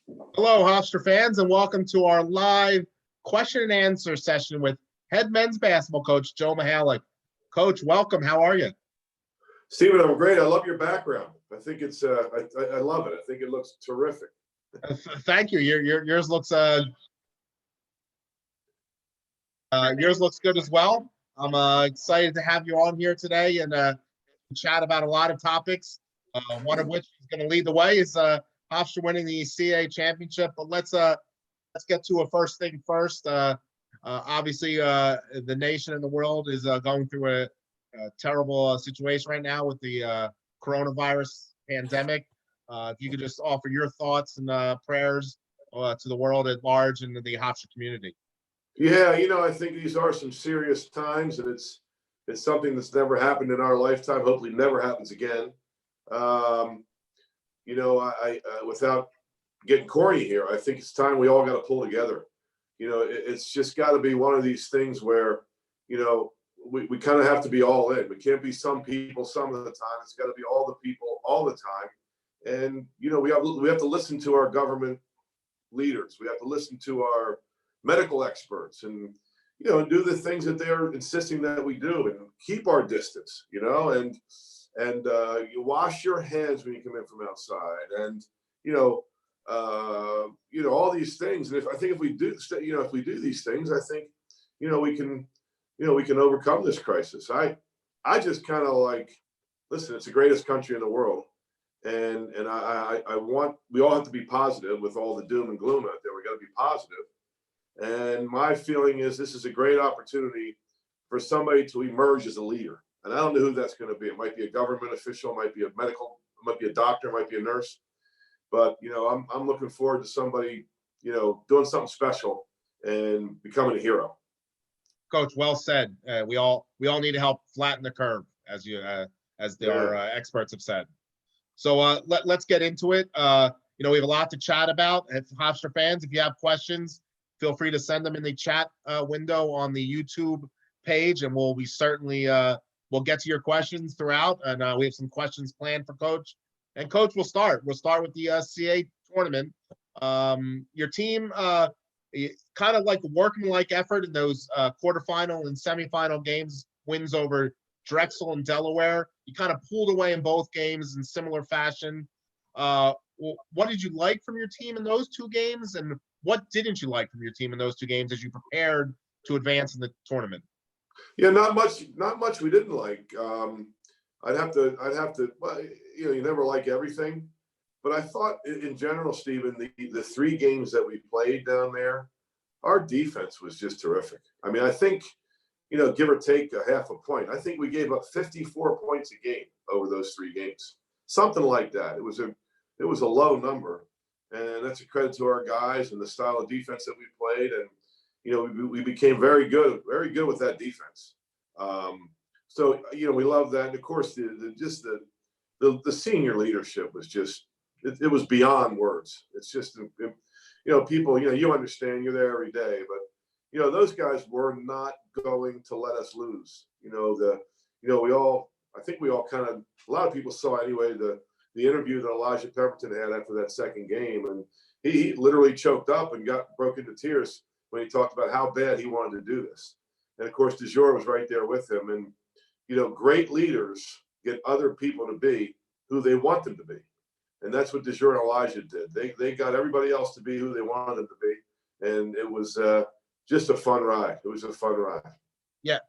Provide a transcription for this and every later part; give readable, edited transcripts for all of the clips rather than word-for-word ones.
Hello, Hofstra fans, and welcome to our live question and answer session with head men's basketball coach Joe Mihalich. Coach, welcome. How are you? Steven, I'm great. I love your background. I think it's I love it. I think it looks terrific. Thank you. Yours looks good as well. I'm excited to have you on here today and chat about a lot of topics. One of which is going to lead the way is Hofstra winning the CAA championship. But let's get to a first thing first. Obviously, the nation and the world is going through a terrible situation right now with the coronavirus pandemic. If you could just offer your thoughts and prayers to the world at large and the Hofstra community. Yeah, I think these are some serious times, and it's something that's never happened in our lifetime. Hopefully, never happens again. Without getting corny here, I think it's time we all got to pull together. It's just got to be one of these things where, we kind of have to be all in. We can't be some people some of the time. It's got to be all the people all the time. And, we have to listen to our government leaders. We have to listen to our medical experts and, do the things that they're insisting that we do and keep our distance, and you wash your hands when you come in from outside and, all these things. And if we do, if we do these things, I think, we can overcome this crisis. I just kind of listen, it's the greatest country in the world. And we all have to be positive with all the doom and gloom out there. We got to be positive. And my feeling is this is a great opportunity for somebody to emerge as a leader. And I don't know who that's going to be. It might be a government official, it might be a medical, it might be a doctor, it might be a nurse. But, I'm looking forward to somebody, doing something special and becoming a hero. Coach, well said. We all need to help flatten the curve, as our experts have said. So let's get into it. We have a lot to chat about. If Hofstra fans, if you have questions, feel free to send them in the chat window on the YouTube page, and we'll get to your questions throughout. And we have some questions planned for Coach. And Coach, we'll start with the CAA tournament. Your team, kind of like a workmanlike effort in those quarterfinal and semifinal games, wins over Drexel and Delaware. You kind of pulled away in both games in similar fashion. What did you like from your team in those two games, and what didn't you like from your team in those two games as you prepared to advance in the tournament? Yeah, not much we didn't like. I'd have to, well, you never like everything, but I thought in general, Stephen, the three games that we played down there, our defense was just terrific. I mean, I think, give or take a half a point, I think we gave up 54 points a game over those three games, something like that. It was a low number, and that's a credit to our guys and the style of defense that we played. And, we became very good with that defense. So, we love that. And of course, the senior leadership was just, it was beyond words. It's just, people, you understand, you're there every day, but, those guys were not going to let us lose. I think we all kind of, a lot of people saw anyway, the interview that Elijah Pemberton had after that second game. And he literally choked up and broke into tears when he talked about how bad he wanted to do this. And of course, DeJour was right there with him. And, great leaders get other people to be who they want them to be. And that's what DeJour and Elijah did. They got everybody else to be who they wanted them to be. And it was just a fun ride. It was a fun ride. Yeah.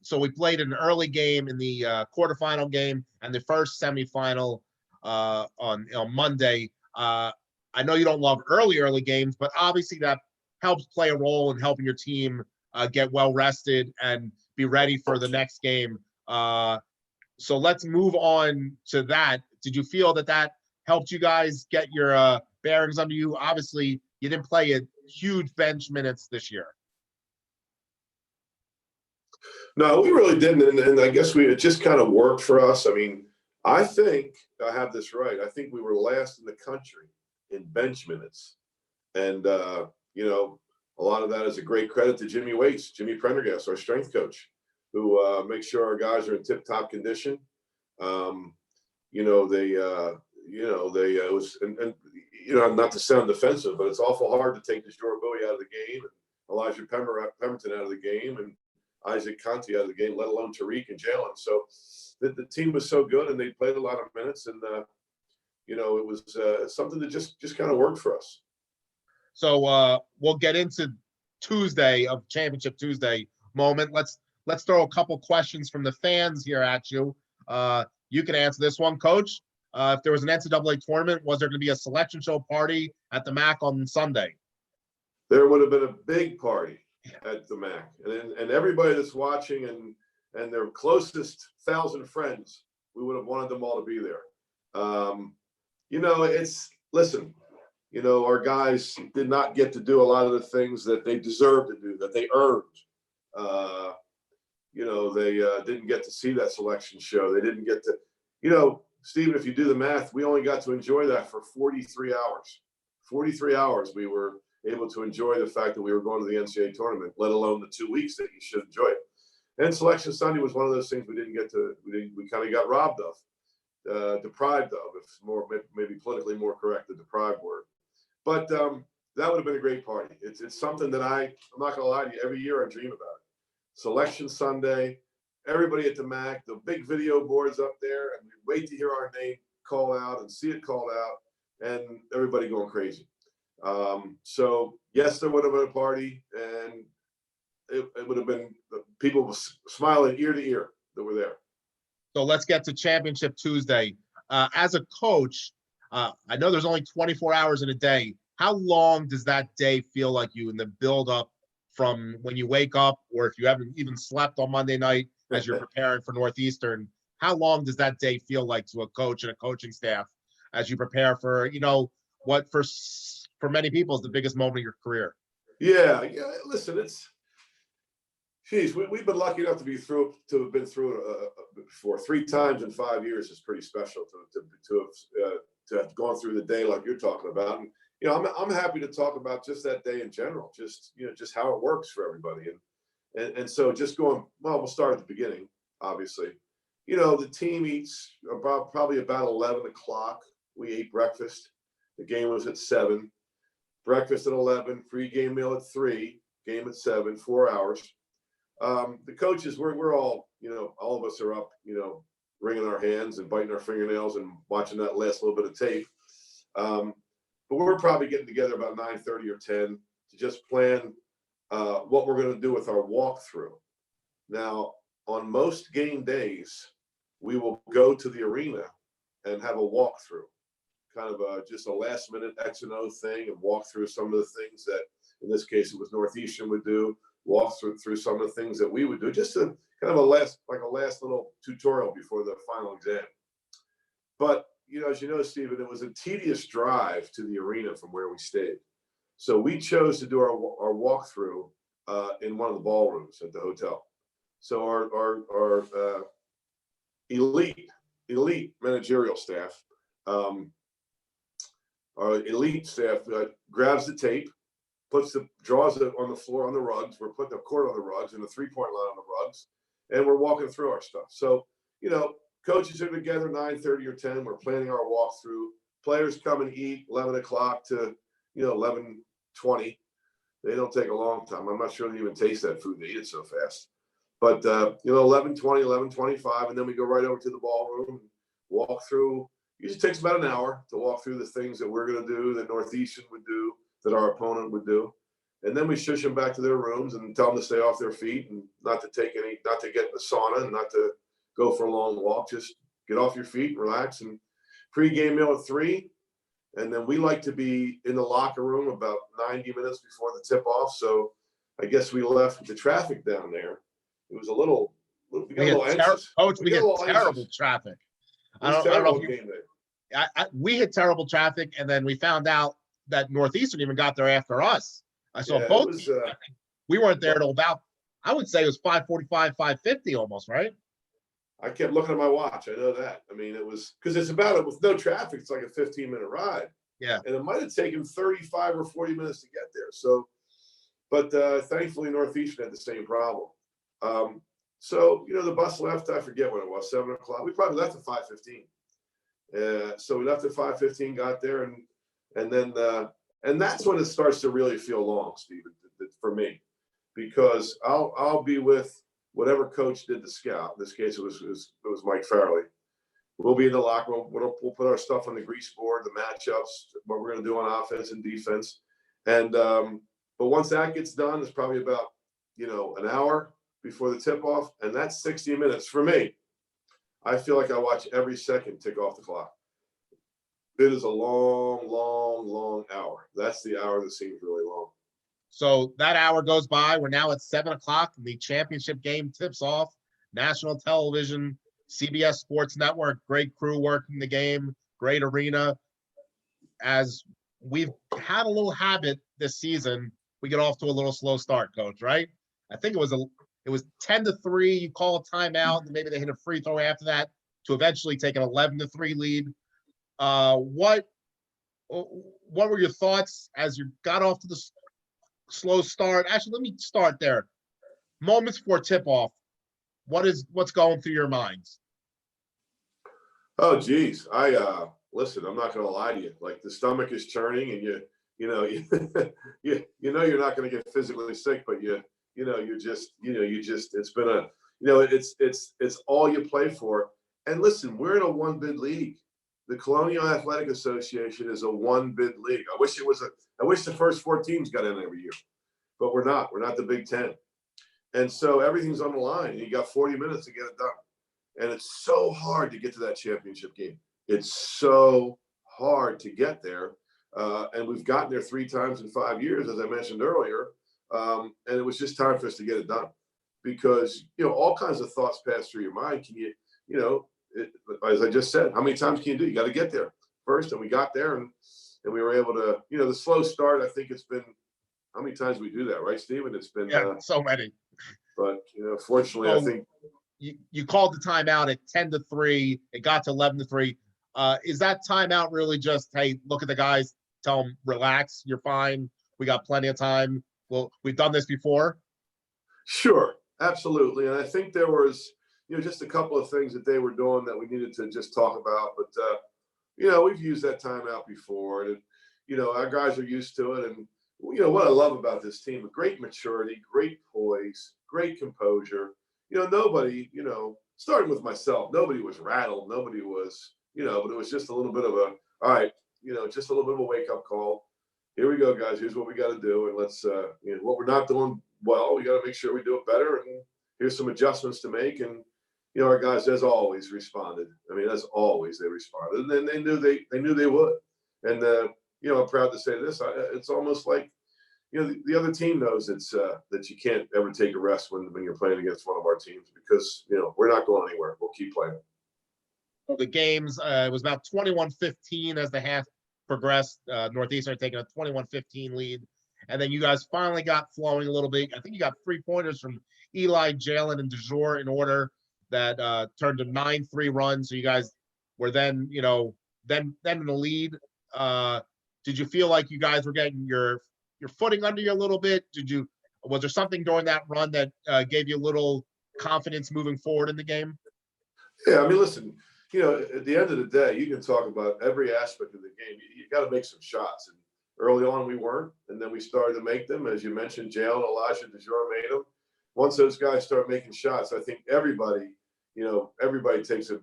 So we played an early game in the quarterfinal game and the first semifinal on Monday. I know you don't love early games, but obviously that helps play a role in helping your team get well rested and be ready for the next game. So let's move on to that. Did you feel that helped you guys get your bearings under you? Obviously, you didn't play a huge bench minutes this year. No, we really didn't. And I guess it just kind of worked for us. I mean, I think I have this right. I think we were last in the country in bench minutes. And, a lot of that is a great credit to Jimmy Prendergast, our strength coach, who makes sure our guys are in tip-top condition. you know, they it was and you know, not to sound defensive, but it's awful hard to take Deshaun Bowie out of the game, and Elijah Pemberton out of the game, and Isaac Conti out of the game, let alone Tariq and Jalen. So the team was so good, and they played a lot of minutes, and you know, it was something that just kind of worked for us. So we'll get into Tuesday of Championship Tuesday moment. Let's throw a couple questions from the fans here at you. You can answer this one, Coach. If there was an NCAA tournament, was there going to be a selection show party at the MAC on Sunday? There would have been a big party at the MAC, and everybody that's watching and their closest 1,000 friends, we would have wanted them all to be there. You know, listen, you know, our guys did not get to do a lot of the things that they deserved to do, that they earned. You know, they didn't get to see that selection show. They didn't get to, you know, Stephen, if you do the math, we only got to enjoy that for 43 hours. 43 hours we were able to enjoy the fact that we were going to the NCAA tournament, let alone the 2 weeks that you should enjoy it. And Selection Sunday was one of those things we didn't get to, we kind of got robbed of, deprived of, if more, maybe politically more correct, the deprived word. But that would have been a great party. It's something that I'm not gonna lie to you, every year I dream about it. Selection Sunday, everybody at the MAC, the big video boards up there, and we wait to hear our name call out and see it called out, and everybody going crazy. So yes, there would have been a party, and it would have been people smiling ear to ear that were there. So let's get to Championship Tuesday. As a coach, I know there's only 24 hours in a day. How long does that day feel like you in the build up from when you wake up, or if you haven't even slept on Monday night as you're preparing for Northeastern? How long does that day feel like to a coach and a coaching staff as you prepare for, you know, what for many people is the biggest moment of your career? Yeah. Listen, we've been lucky enough to have been through it before. 3 times in 5 years is pretty special to have gone through the day like you're talking about. And you know, I'm happy to talk about just that day in general, just how it works for everybody. And so just going, well, we'll start at the beginning, obviously. You know, the team eats probably about 11 o'clock. We ate breakfast. The game was at 7. Breakfast at 11, pre-game meal at 3, game at 7, 4 hours. The coaches, we're all, you know, all of us are up, you know, wringing our hands and biting our fingernails and watching that last little bit of tape. But we're probably getting together about 9:30 or 10 to just plan what we're going to do with our walkthrough. Now, on most game days, we will go to the arena and have a walkthrough, kind of just a last minute X and O thing, and walk through some of the things that, in this case, it was Northeastern would do, walk through some of the things that we would do, just to kind of a last little tutorial before the final exam. But, you know, as you know, Stephen, it was a tedious drive to the arena from where we stayed. So we chose to do our walkthrough in one of the ballrooms at the hotel. So our elite managerial staff, our elite staff grabs the tape, draws it on the floor on the rugs. We're putting a court on the rugs and a 3-point line on the rugs, and we're walking through our stuff. So, you know, coaches are together 9:30 or 10. We're planning our walkthrough. Players come and eat 11 o'clock to, you know, 11:20. They don't take a long time. I'm not sure they even taste that food. They eat it so fast. But, you know, 11:20, 11:25, and then we go right over to the ballroom and walk through. Usually takes about an hour to walk through the things that we're going to do, that Northeastern would do, that our opponent would do. And then we shush them back to their rooms and tell them to stay off their feet and not to get in the sauna and not to go for a long walk. Just get off your feet, relax, and pre-game meal at 3. And then we like to be in the locker room about 90 minutes before the tip-off. So I guess we left with the traffic down there. It was a little anxious. Coach, we get terrible traffic. I don't know if we hit terrible traffic, and then we found out that Northeastern even got there after us. I saw both. We weren't there till about, I would say it was 5:45, 5:50 almost, right? I kept looking at my watch. I know that. I mean, it was because it's about it with no traffic. It's like a 15-minute ride. Yeah. And it might have taken 35 or 40 minutes to get there. So, but thankfully Northeastern had the same problem. So, you know, the bus left, I forget what it was, 7 o'clock. We probably left at 5:15. So we left at 5:15, got there, and then and that's when it starts to really feel long, Stephen, for me, because I'll be with whatever coach did the scout. In this case, it was Mike Farley. We'll be in the locker room. We'll put our stuff on the grease board, the matchups, what we're going to do on offense and defense. And but once that gets done, it's probably about an hour before the tip off, and that's 60 minutes for me. I feel like I watch every second tick off the clock. It is a long, long, long hour. That's the hour that seems really long. So that hour goes by. We're now at 7 o'clock. The championship game tips off. National television, CBS Sports Network, great crew working the game, great arena. As we've had a little habit this season, we get off to a little slow start, Coach, right? I think it was 10-3. You call a timeout, and maybe they hit a free throw after that to eventually take an 11-3 lead. What were your thoughts as you got off to the slow start? Actually, let me start there. Moments before tip-off, what's going through your minds? Oh, geez. Listen, I'm not going to lie to you. Like, the stomach is churning, and you know you're not going to get physically sick, but it's been a, it's all you play for. And listen, we're in a one bid league. The Colonial Athletic Association is a one bid league. I wish the first 4 teams got in every year, but we're not. We're not the Big Ten. And so everything's on the line. You got 40 minutes to get it done. And it's so hard to get to that championship game. It's so hard to get there. And we've gotten there 3 times in 5 years, as I mentioned earlier. And it was just time for us to get it done, because, all kinds of thoughts pass through your mind. Can as I just said, how many times can you do? You got to get there first. And we got there, and we were able to, the slow start. I think it's been, how many times we do that, right, Stephen? It's been so many. But fortunately, I think you called the timeout at 10-3. It got to 11-3. Is that timeout really just, hey, look at the guys, tell them relax, you're fine, we got plenty of time? Well, we've done this before. Sure, absolutely. And I think there was, just a couple of things that they were doing that we needed to just talk about. But we've used that timeout before, and our guys are used to it. And what I love about this team: great maturity, great poise, great composure. Nobody, starting with myself, nobody was rattled. Nobody was, but it was just a little bit of all right, just a little bit of a wake up call. Here we go, guys. Here's what we got to do. And let's, what we're not doing well, we got to make sure we do it better. And here's some adjustments to make. And, our guys, as always, responded. I mean, as always, they responded. And then they knew they would. And, I'm proud to say this. It's almost like, the other team knows it's that you can't ever take a rest when you're playing against one of our teams, because, we're not going anywhere. We'll keep playing. So the games, it was about 21-15 as the half progressed. Northeastern taking a 21-15 lead. And then you guys finally got flowing a little bit. I think you got 3-pointers from Eli, Jalen, and DeJour in order that turned to 9-3 runs. So you guys were then, then in the lead. Did you feel like you guys were getting your footing under you a little bit? Was there something during that run that gave you a little confidence moving forward in the game? Yeah, I mean, listen, at the end of the day, you can talk about every aspect of the game. You got to make some shots. And early on, we weren't. And then we started to make them. As you mentioned, Jalen, Elijah, DeJour made them. Once those guys start making shots, I think everybody takes a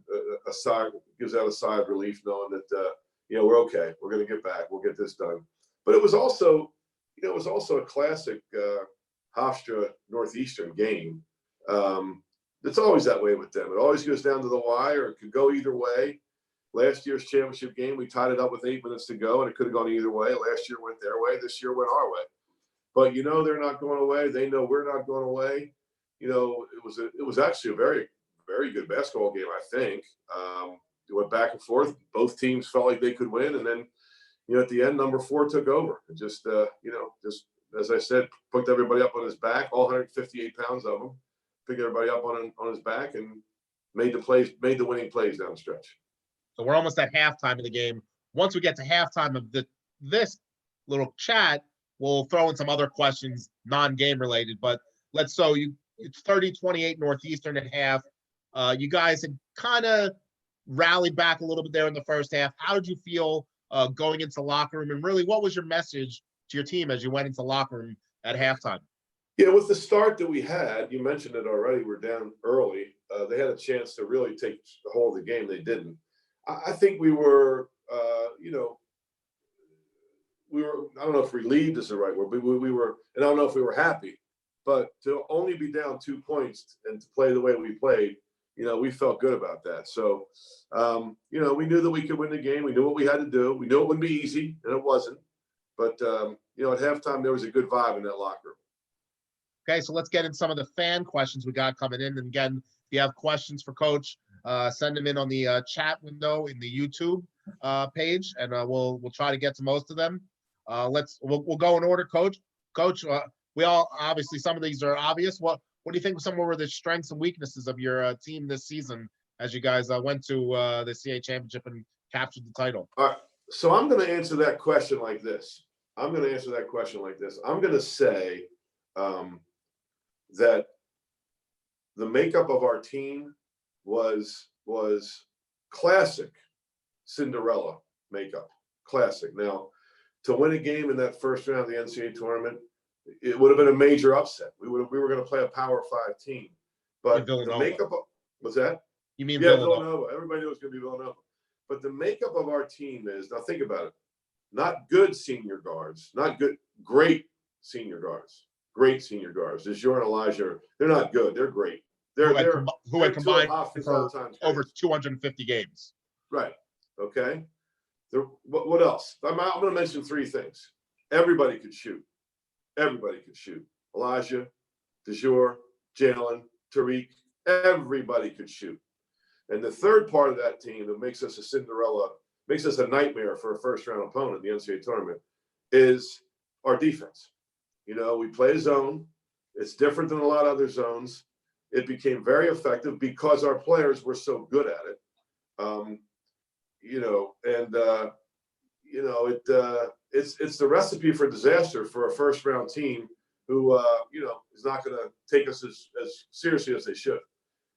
sigh, gives out a sigh of relief, knowing that, we're okay. We're going to get back. We'll get this done. But it was also, a classic Hofstra Northeastern game. It's always that way with them. It always goes down to the wire. It could go either way. Last year's championship game, we tied it up with 8 minutes to go, and it could have gone either way. Last year went their way. This year went our way. But they're not going away. They know we're not going away. It was actually a very, very good basketball game, I think. It went back and forth. Both teams felt like they could win, and then at the end, number 4 took over. And just as I said, picked everybody up on his back, all 158 pounds of them. Pick everybody up on his back and made the winning plays down the stretch. So we're almost at halftime of the game. Once we get to halftime of this little chat, we'll throw in some other questions, non-game related. But it's 30-28 Northeastern at half. You guys had kind of rallied back a little bit there in the first half. How did you feel going into the locker room? And really, what was your message to your team as you went into the locker room at halftime? Yeah, with the start that we had, you mentioned it already, we're down early. They had a chance to really take hold of the game. They didn't. I think we were, I don't know if relieved is the right word, but we were, and I don't know if we were happy, but to only be down 2 points and to play the way we played, we felt good about that. So, we knew that we could win the game. We knew what we had to do. We knew it wouldn't be easy, and it wasn't. But, at halftime, there was a good vibe in that locker room. Okay, so let's get in some of the fan questions we got coming in. And again, if you have questions for Coach, send them in on the chat window in the YouTube page, and we'll try to get to most of them. We'll go in order, Coach. Coach, we all obviously, some of these are obvious. What do you think some were the strengths and weaknesses of your team this season as you guys went to the CA championship and captured the title? All right, so I'm going to answer that question like this. I'm going to say that the makeup of our team was classic Cinderella makeup. Classic. Now, to win a game in that first round of the NCAA tournament, it would have been a major upset. We were going to play a Power 5 team, but the makeup of, what's that? You mean Villanova? Everybody knew it was going to be Villanova, but the makeup of our team is, now think about it, not good senior guards, not good, great senior guards. Great senior guards. Desjour and Elijah, they're not good. They're great. Who had combined for over 250 games. Right. Okay. What else? I'm going to mention 3 things. Everybody could shoot. Elijah, Desjour, Jalen, Tariq, everybody could shoot. And the third part of that team that makes us a Cinderella, makes us a nightmare for a first-round opponent in the NCAA tournament is our defense. We play a zone. It's different than a lot of other zones. It became very effective because our players were so good at it. It's the recipe for disaster for a first-round team who, is not going to take us as seriously as they should.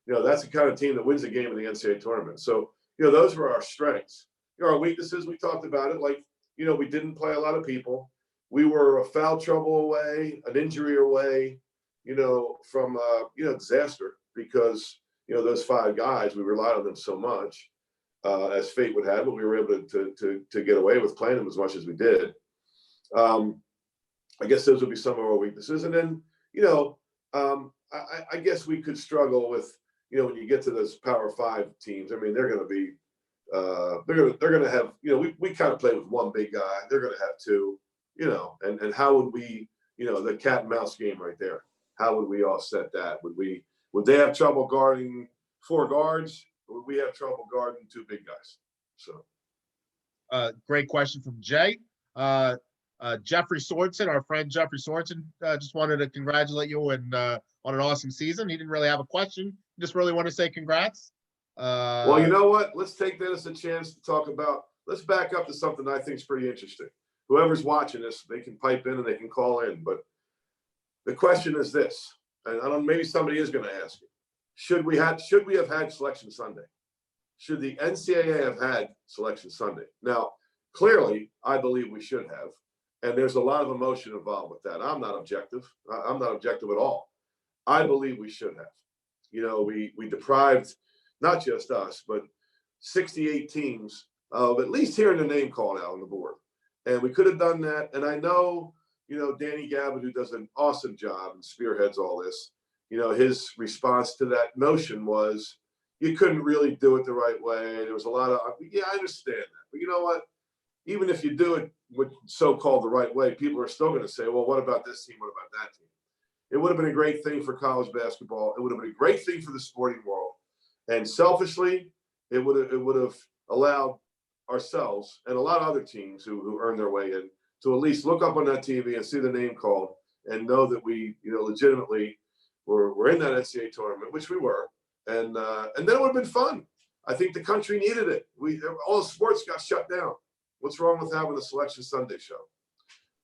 That's the kind of team that wins a game in the NCAA tournament. So, those were our strengths. Our weaknesses, we talked about it. Like, we didn't play a lot of people. We were a foul trouble away, an injury away, from disaster because those 5 guys, we relied on them so much, as fate would have it. But we were able to get away with playing them as much as we did. I guess those would be some of our weaknesses. And then I guess we could struggle with when you get to those Power 5 teams. I mean, they're going to be they're going to have we kind of play with 1 big guy. They're going to have 2. And how would we, the cat and mouse game right there, how would we offset that? Would they have trouble guarding 4 guards? Or would we have trouble guarding 2 big guys? So. Great question from Jay. Jeffrey Sorensen, our friend Jeffrey Sorensen, just wanted to congratulate you on an awesome season. He didn't really have a question. He just really want to say congrats. Well, you know what? Let's take that as a chance to talk about, let's back up to something I think is pretty interesting. Whoever's watching this, they can pipe in and they can call in. But the question is this, and I don't know, maybe somebody is going to ask it. Should we have had Selection Sunday? Should the NCAA have had Selection Sunday? Now, clearly, I believe we should have. And there's a lot of emotion involved with that. I'm not objective. I'm not objective at all. I believe we should have. We deprived, not just us, but 68 teams of at least hearing the name called out on the board. And we could have done that. And I know, Danny Gavin, who does an awesome job and spearheads all this, his response to that notion was, you couldn't really do it the right way. There was a lot of, I understand that. But you know what? Even if you do it with so-called the right way, people are still going to say, well, what about this team? What about that team? It would have been a great thing for college basketball. It would have been a great thing for the sporting world. And selfishly, it would have allowed ourselves and a lot of other teams who earned their way in to at least look up on that TV and see the name called and know that we, legitimately were in that NCAA tournament, which we were. And then it would have been fun. I think the country needed it. All the sports got shut down. What's wrong with having a Selection Sunday show?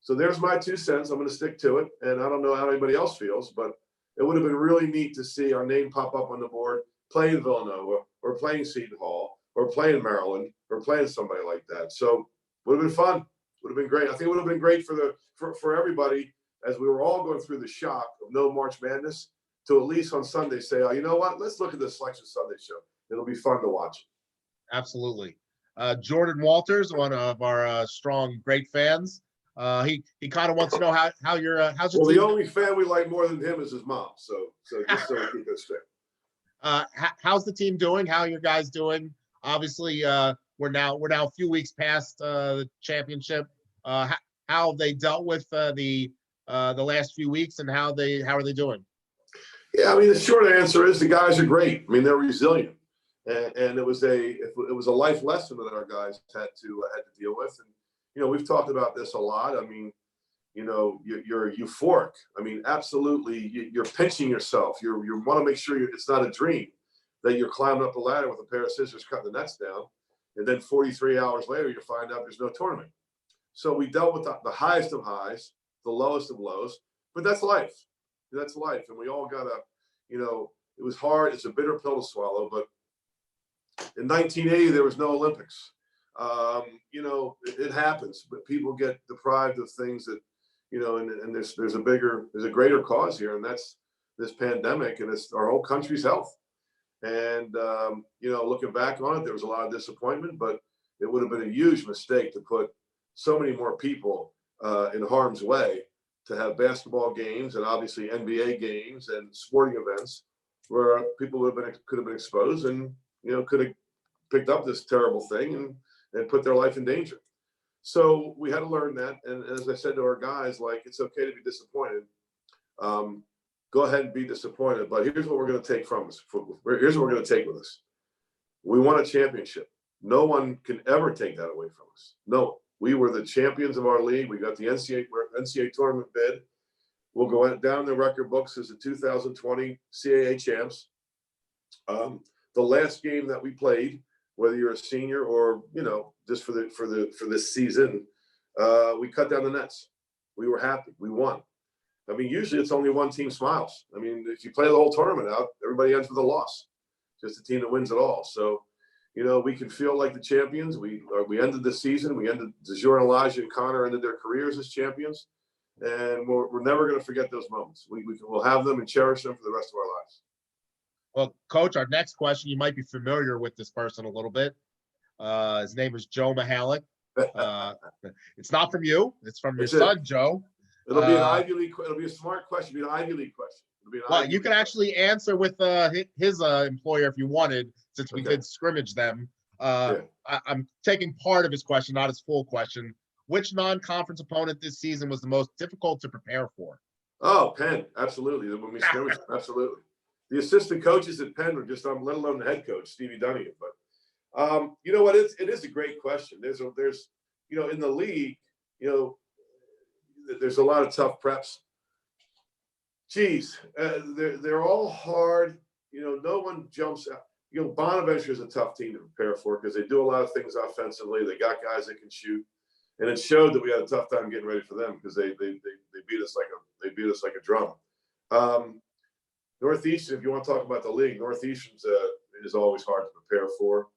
So there's my 2 cents. I'm going to stick to it. And I don't know how anybody else feels, but it would have been really neat to see our name pop up on the board, playing Villanova or playing Seton Hall playing Maryland or playing somebody like that. So would have been fun. Would have been great. I think it would have been great for everybody as we were all going through the shock of no March Madness to at least on Sunday say, oh, you know what? Let's look at the Selection Sunday show. It'll be fun to watch. Absolutely. Jordan Walters, one of our strong, great fans. He kind of wants to know how's your Well, team? the only fan we like more than him is his mom. So just so we keep this straight. How's the team doing? How are your guys doing? Obviously, we're now a few weeks past the championship. How have they dealt with the last few weeks, and how are they doing? Yeah, I mean, the short answer is the guys are great. I mean, they're resilient, and it was a life lesson that our guys had to deal with. And you know, we've talked about this a lot. I mean, you know, you're euphoric. I mean, absolutely, you're pinching yourself. You want to make sure it's not a dream that you're climbing up the ladder with a pair of scissors cutting the nets down, and then 43 hours later you find out there's no tournament. So we dealt with the highest of highs, the lowest of lows, but that's life. That's life, and we all gotta, you know, it was hard. It's a bitter pill to swallow, but in 1980 there was no Olympics. You know, it happens, but people get deprived of things that, you know, and there's a greater cause here, and that's this pandemic, and it's our whole country's health. And you know, looking back on it, there was a lot of disappointment, but it would have been a huge mistake to put so many more people in harm's way to have basketball games and obviously NBA games and sporting events where people could have been exposed and, you know, could have picked up this terrible thing and put their life in danger. So we had to learn that. And as I said to our guys, like, it's okay to be disappointed. Go ahead and be disappointed. But here's what we're going to take from us. Here's what we're going to take with us. We won a championship. No one can ever take that away from us. No, we were the champions of our league. We got the NCAA tournament bid. We'll go down the record books as the 2020 CAA champs. The last game that we played, whether you're a senior or, you know, just for this season, we cut down the nets. We were happy. We won. I mean, usually it's only one team smiles. I mean, if you play the whole tournament out, everybody ends with a loss. Just the team that wins it all. So, you know, we can feel like the champions. We ended the season. We ended, DeJour, Elijah, and Connor ended their careers as champions. And we're never going to forget those moments. We'll have them and cherish them for the rest of our lives. Well, Coach, our next question, you might be familiar with this person a little bit. His name is Joe Mihalich. It's not from you. It's from your son, Joe. It'll be an Ivy League. It'll be a smart question. It'll be an Ivy League question. Well, you can actually answer with his employer if you wanted, since we did scrimmage them. I'm taking part of his question, not his full question. Which non-conference opponent this season was the most difficult to prepare for? Oh, Penn, absolutely. When we scrimmaged, absolutely. The assistant coaches at Penn were just let alone the head coach, Stevie Dunning. But you know what? It is a great question. There's you know, in the league, you know, there's a lot of tough preps. Geez, they're all hard. You know, no one jumps out. You know, Bonaventure is a tough team to prepare for because they do a lot of things offensively. They got guys that can shoot, and it showed that we had a tough time getting ready for them because they beat us like a drum. Northeastern, if you want to talk about the league, Northeastern is always hard to prepare for.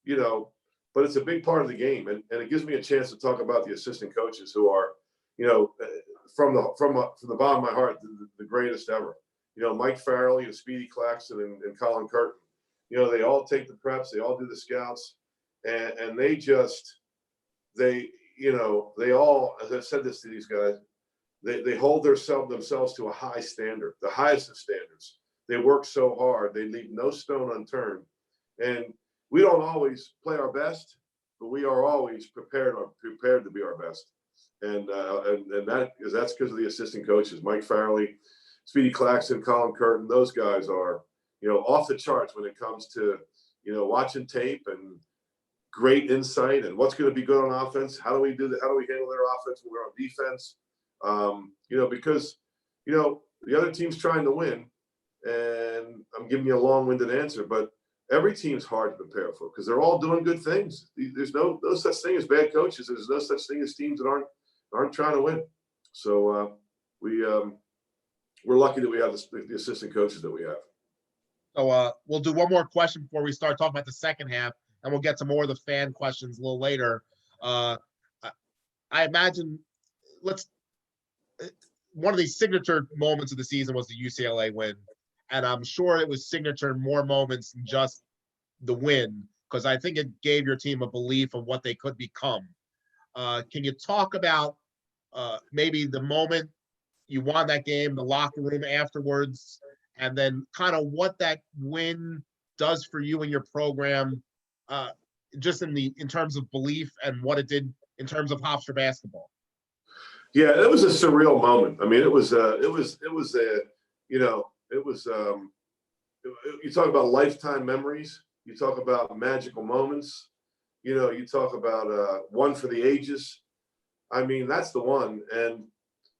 You know, but it's a big part of the game, and it gives me a chance to talk about the assistant coaches who are, you know, from the bottom of my heart, the greatest ever. You know, Mike Farrelly and Speedy Claxton and Colin Curtin. You know, they all take the preps, they all do the scouts, and you know, they all, as I've said this to these guys, they hold themselves to a high standard, the highest of standards. They work so hard, they leave no stone unturned, and we don't always play our best, but we are always prepared to be our best. And that's because of the assistant coaches, Mike Farrelly, Speedy Claxton, Colin Curtin. Those guys are, you know, off the charts when it comes to, you know, watching tape and great insight and what's going to be good on offense. How do we do that? How do we handle their offense when we're on defense? You know, because, you know, the other team's trying to win, and I'm giving you a long-winded answer, but every team's hard to prepare for because they're all doing good things. There's no such thing as bad coaches. There's no such thing as teams that aren't trying to win. So we're lucky that we have the assistant coaches that we have. So we'll do one more question before we start talking about the second half, and we'll get to more of the fan questions a little later. I I imagine let's one of the signature moments of the season was the UCLA win, and I'm sure it was signature in more moments than just the win, because I think it gave your team a belief of what they could become. Can you talk about maybe the moment you won that game, the locker room afterwards, and then kind of what that win does for you and your program, just in terms of belief and what it did in terms of Hofstra basketball? Yeah, it was a surreal moment. I mean, it was a, you know, it was, you talk about lifetime memories, you talk about magical moments, you know, you talk about one for the ages. I mean, that's the one. And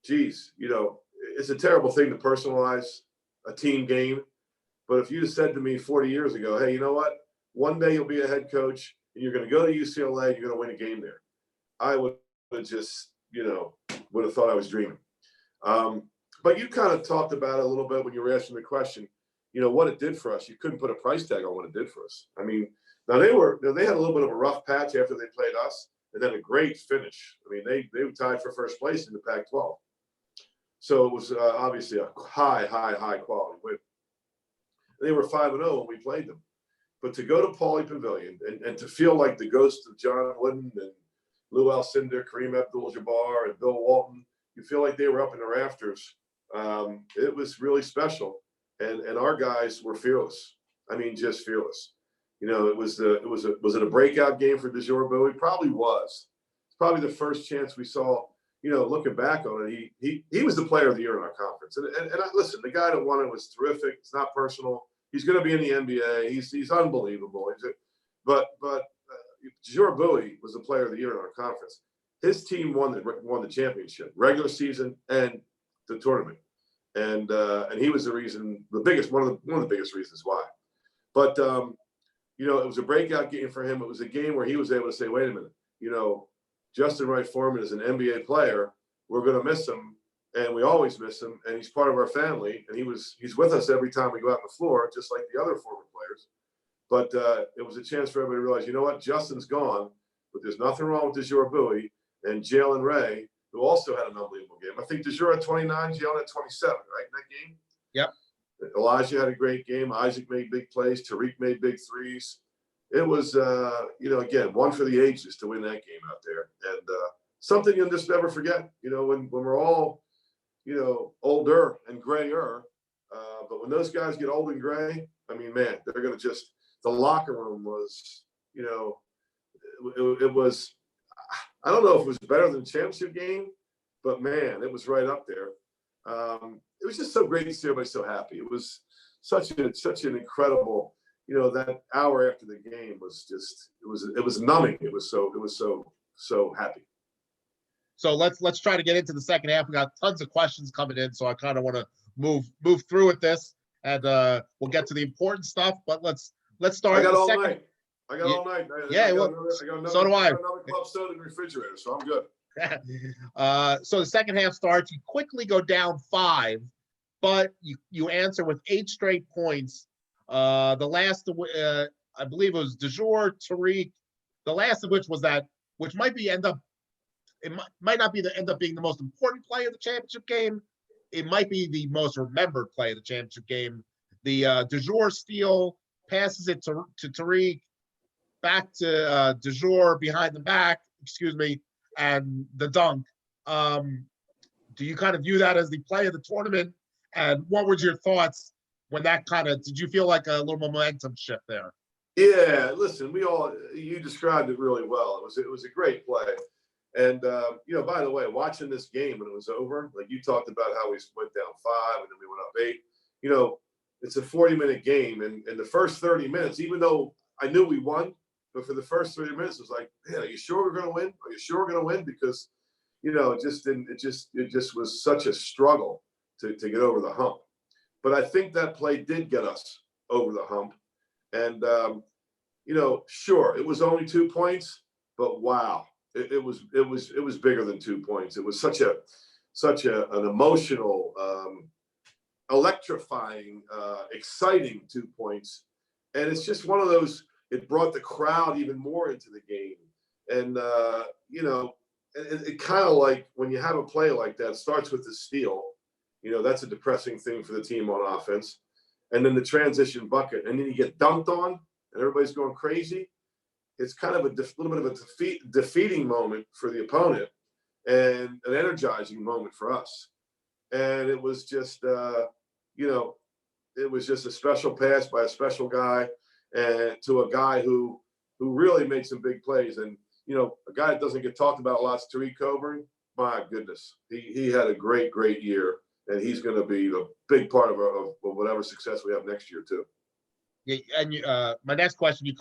geez, you know, it's a terrible thing to personalize a team game. But if you had said to me 40 years ago, hey, you know what? One day you'll be a head coach and you're going to go to UCLA, you're going to win a game there, I would have just, you know, would have thought I was dreaming. But you kind of talked about it a little bit when you were asking the question, you know, what it did for us. You couldn't put a price tag on what it did for us. I mean, now they had a little bit of a rough patch after they played us, and then a great finish. I mean, they were tied for first place in the Pac-12. So it was obviously a high quality win. They were 5-0 when we played them. But to go to Pauley Pavilion and to feel like the ghost of John Wooden and Lou Alcindor, Kareem Abdul-Jabbar, and Bill Walton, you feel like they were up in the rafters. It was really special, and our guys were fearless. I mean, just fearless. You know, was it a breakout game for DeJour Bowie? Probably was. It's probably the first chance we saw. You know, looking back on it, he was the player of the year in our conference. And listen, the guy that won it was terrific. It's not personal. He's going to be in the NBA. He's unbelievable. But DeJour Bowie was the player of the year in our conference. His team won the championship, regular season and the tournament, and he was the reason, one of the biggest reasons why. But you know, it was a breakout game for him. It was a game where he was able to say, "Wait a minute, you know, Justin Wright Foreman is an NBA player. We're going to miss him, and we always miss him, and he's part of our family, and he's with us every time we go out on the floor, just like the other former players." But it was a chance for everybody to realize, you know what, Justin's gone, but there's nothing wrong with DeJour Bowie and Jalen Ray, who also had an unbelievable game. I think DeJour had 29, Jalen had 27, right, in that game? Yep. Elijah had a great game. Isaac made big plays. Tariq made big threes. It was, you know, again, one for the ages to win that game out there. And something you'll just never forget, you know, when we're all, you know, older and grayer. But when those guys get old and gray, I mean, man, they're going to just, the locker room was, you know, it was, I don't know if it was better than the championship game, but man, it was right up there. It was just so great to see everybody so happy. It was such an incredible, you know, that hour after the game was just, it was numbing. It was so happy. So let's try to get into the second half. We got tons of questions coming in, so I kind of want to move through with this, and we'll get to the important stuff. But let's start. I got all night. All night. So do I. I got another club soda in the refrigerator, so I'm good. So the second half starts. You quickly go down 5, but you answer with 8 straight points. The last, I believe it was DeJour, Tariq. The last of which was that, which might end up being the most important play of the championship game. It might be the most remembered play of the championship game. The DeJour steal, passes it to Tariq, back to DeJour behind the back, and the dunk. Do you kind of view that as the play of the tournament? And what were your thoughts when that did you feel like a little momentum shift there? Yeah, listen, you described it really well. It was a great play. And, you know, by the way, watching this game when it was over, like you talked about how we went down 5 and then we went up 8, you know, it's a 40-minute game. And the first 30 minutes, even though I knew we won, but for the first 30 minutes, it was like, man, are you sure we're going to win? Are you sure we're going to win? Because, you know, it just was such a struggle to get over the hump. But I think that play did get us over the hump. And, you know, sure, it was only 2 points, but wow. It was bigger than 2 points. It was such an emotional, electrifying, exciting 2 points. And it's just one of those, it brought the crowd even more into the game. And, it kind of like when you have a play like that, it starts with the steal. That's a depressing thing for the team on offense. And then the transition bucket. And then you get dunked on and everybody's going crazy. It's kind of a little bit of a defeating moment for the opponent and an energizing moment for us. And it was just, it was just a special pass by a special guy and to a guy who really made some big plays. And, a guy that doesn't get talked about a lot is Tariq Coburn. My goodness, he had a great, great year, and he's going to be a big part of whatever success we have next year too. Yeah, and my next question, you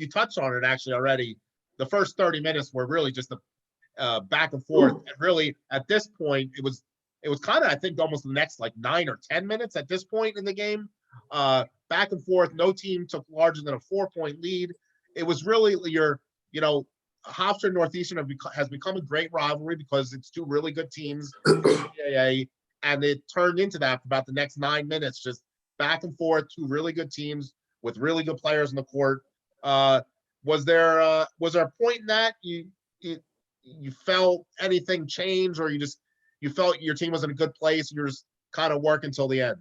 touched on it actually already. The first 30 minutes were really just a back and forth. And really, at this point, it was kind of, I think, almost the next like 9 or 10 minutes at this point in the game. Back and forth. No team took larger than a 4-point lead. It was really Hofstra and Northeastern has become a great rivalry because it's two really good teams in the CAA, and it turned into that for about the next 9 minutes, just back and forth, two really good teams with really good players in the court. Was there a point in that you felt anything change, or you felt your team was in a good place and you're just kind of working until the end?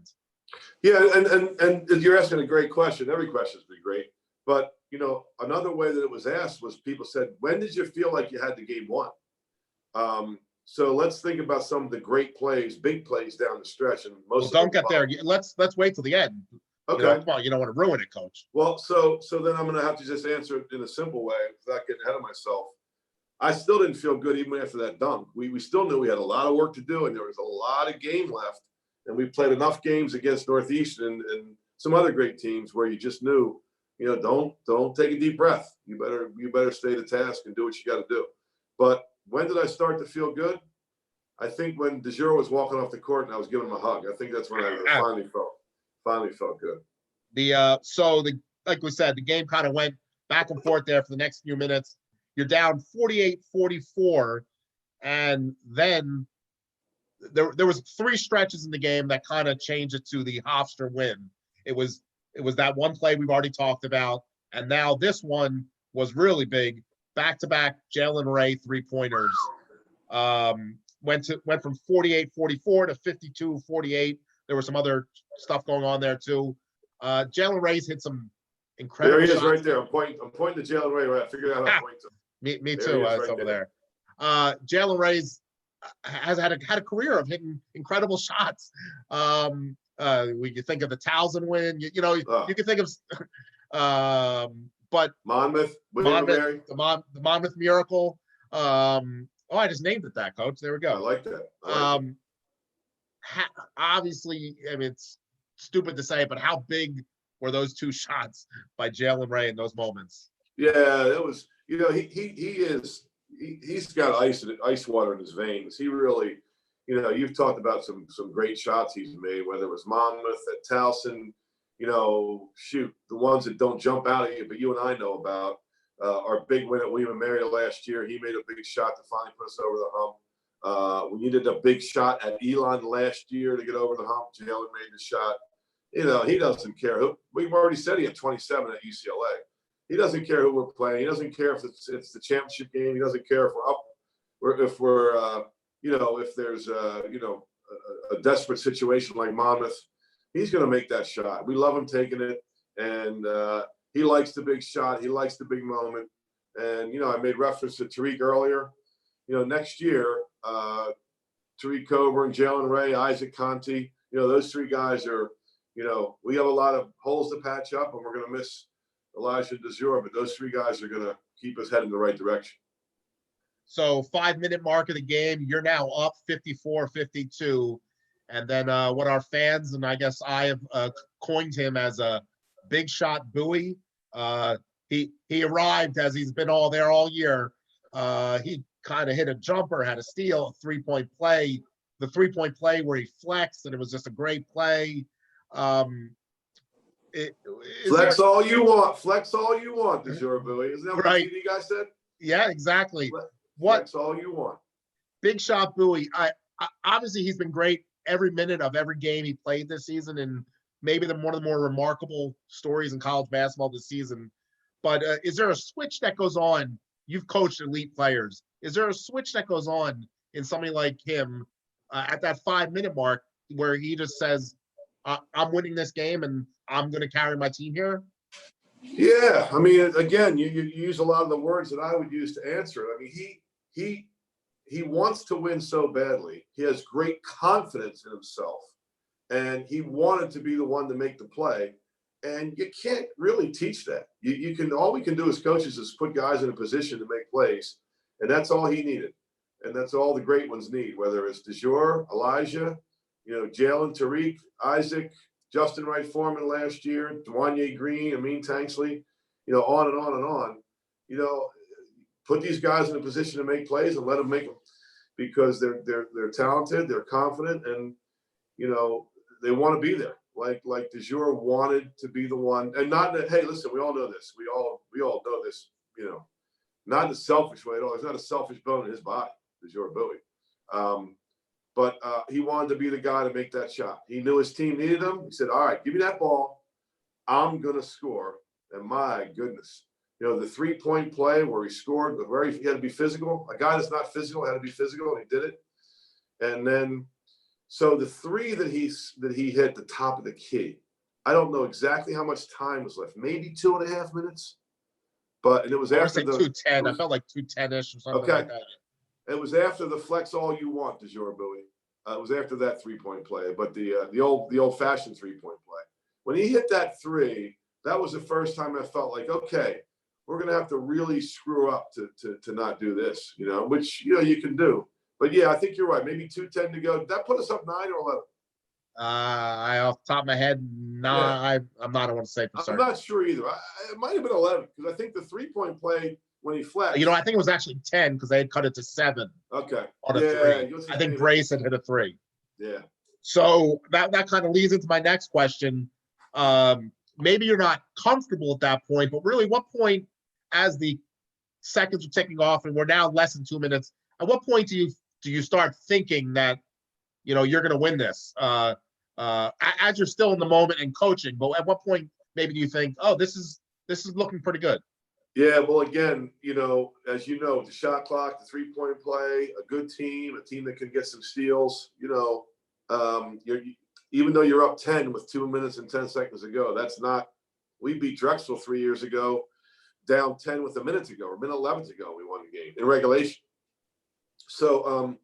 Yeah, and you're asking a great question. Every question's been great. But, another way that it was asked was people said, when did you feel like you had the game won? So let's think about some of the great plays, big plays down the stretch. And don't get there. Let's wait till the end. Okay. Come on, you don't want to ruin it, Coach. Well, so then I'm going to have to just answer it in a simple way without getting ahead of myself. I still didn't feel good even after that dunk. We still knew we had a lot of work to do, and there was a lot of game left. And we played enough games against Northeastern and some other great teams where you just knew, don't take a deep breath. You better stay to task and do what you got to do. But when did I start to feel good? I think when DeJure was walking off the court and I was giving him a hug. I think that's when I finally felt good. Like we said, the game kind of went back and forth there for the next few minutes. You're down 48-44, and then there was 3 stretches in the game that kind of changed it to the Hofstra win. It was that one play we've already talked about, and now this one was really big. Back-to-back Jalen Ray 3-pointers. Went from 48-44 to 52-48. There was some other stuff going on there too. Jalen Ray's hit some incredible shots. There he is right there. I'm pointing to Jalen Ray. Right, I figured out how to point to him. Me too. It's over there. Jalen Ray's has had a career of hitting incredible shots. We can think of the Towson win. You can think of, but Monmouth, the Monmouth Miracle. I just named it that, Coach. There we go. I like that. Obviously, I mean, it's stupid to say, but how big were those 2 shots by Jalen Ray in those moments? Yeah, it was. He's got ice water in his veins. He really, you've talked about some great shots he's made, whether it was Monmouth at Towson, the ones that don't jump out at you, but you and I know about. Our big win at William & Mary last year, he made a big shot to finally put us over the hump. When you did a big shot at Elon last year to get over the hump, Jalen made the shot. He doesn't care. We've already said he had 27 at UCLA. He doesn't care who we're playing. He doesn't care if it's the championship game. He doesn't care if we're up, or if there's a desperate situation like Monmouth. He's going to make that shot. We love him taking it, and he likes the big shot. He likes the big moment. And I made reference to Tariq earlier. Next year, Tariq Coburn, Jalen Ray, Isaac Conti. Those 3 guys are. We have a lot of holes to patch up, and we're going to miss Elijah DeJure, but those 3 guys are going to keep us heading in the right direction. So 5-minute mark of the game, you're now up 54-52. And then what our fans, and I guess I have coined him as a big shot Bowie. He arrived as he's been there all year. He kind of hit a jumper, had a steal, a 3-point play. The 3-point play where he flexed, and it was just a great play. Flex all you want, DeJure Bowie. Isn't that what the TV guy said? Yeah, exactly. Flex all you want. Big shot Bowie. I obviously he's been great every minute of every game he played this season, and maybe one of the more remarkable stories in college basketball this season. But is there a switch that goes on? You've coached elite players. Is there a switch that goes on in somebody like him at that 5-minute mark where he just says, I'm winning this game and I'm going to carry my team here? Yeah, I mean, again, you use a lot of the words that I would use to answer it. I mean, he wants to win so badly. He has great confidence in himself, and he wanted to be the one to make the play. And you can't really teach that. You can, all we can do as coaches is put guys in a position to make plays, and that's all he needed, and that's all the great ones need. Whether it's DeJour, Elijah, Jalen, Tariq, Isaac, Justin Wright Foreman last year, Dwanye Green, Amin Tanksley, on and on and on. Put these guys in a position to make plays and let them make them, because they're talented, they're confident, and they want to be there. Like DeJour wanted to be the one, and not that, hey, listen, we all know this. We all know this. Not in a selfish way at all. There's not a selfish bone in his body, DeJour Bowie. But he wanted to be the guy to make that shot. He knew his team needed him. He said, all right, give me that ball. I'm going to score. And my goodness, the 3-point play where he scored, he had to be physical. A guy that's not physical had to be physical, and he did it. And then, so the three that he hit the top of the key, I don't know exactly how much time was left. Maybe 2.5 minutes. And it was after the 2:10. I felt like 2:10-ish or something like that. It was after the flex all you want, DeJour Bowie. It was after that 3-point play, but the old-fashioned 3-point play. When he hit that three, that was the first time I felt like, okay, we're going to have to really screw up to not do this, which, you can do. But, yeah, I think you're right. Maybe 2:10 to go. Did that put us up 9 or 11? Off the top of my head, no, yeah. I'm not, I want to say for certain. I'm not sure either. It might have been 11, because I think the 3-point play when he flexed. I think it was actually 10, because they had cut it to 7. Okay. On a 3. I think Grayson hit a 3. Yeah. So that kind of leads into my next question. Maybe you're not comfortable at that point, but really, what point, as the seconds are ticking off and we're now less than 2 minutes, at what point do you start thinking that you're going to win this? As you're still in the moment and coaching, but at what point maybe do you think, oh, this is looking pretty good? Yeah, well, again, as you know, the shot clock, the 3-point play, a good team, a team that can get some steals, even though you're up 10 with 2 minutes and 10 seconds to go, we beat Drexel 3 years ago, down 10 with a minute to go, or minute 11 to go, we won the game in regulation. So,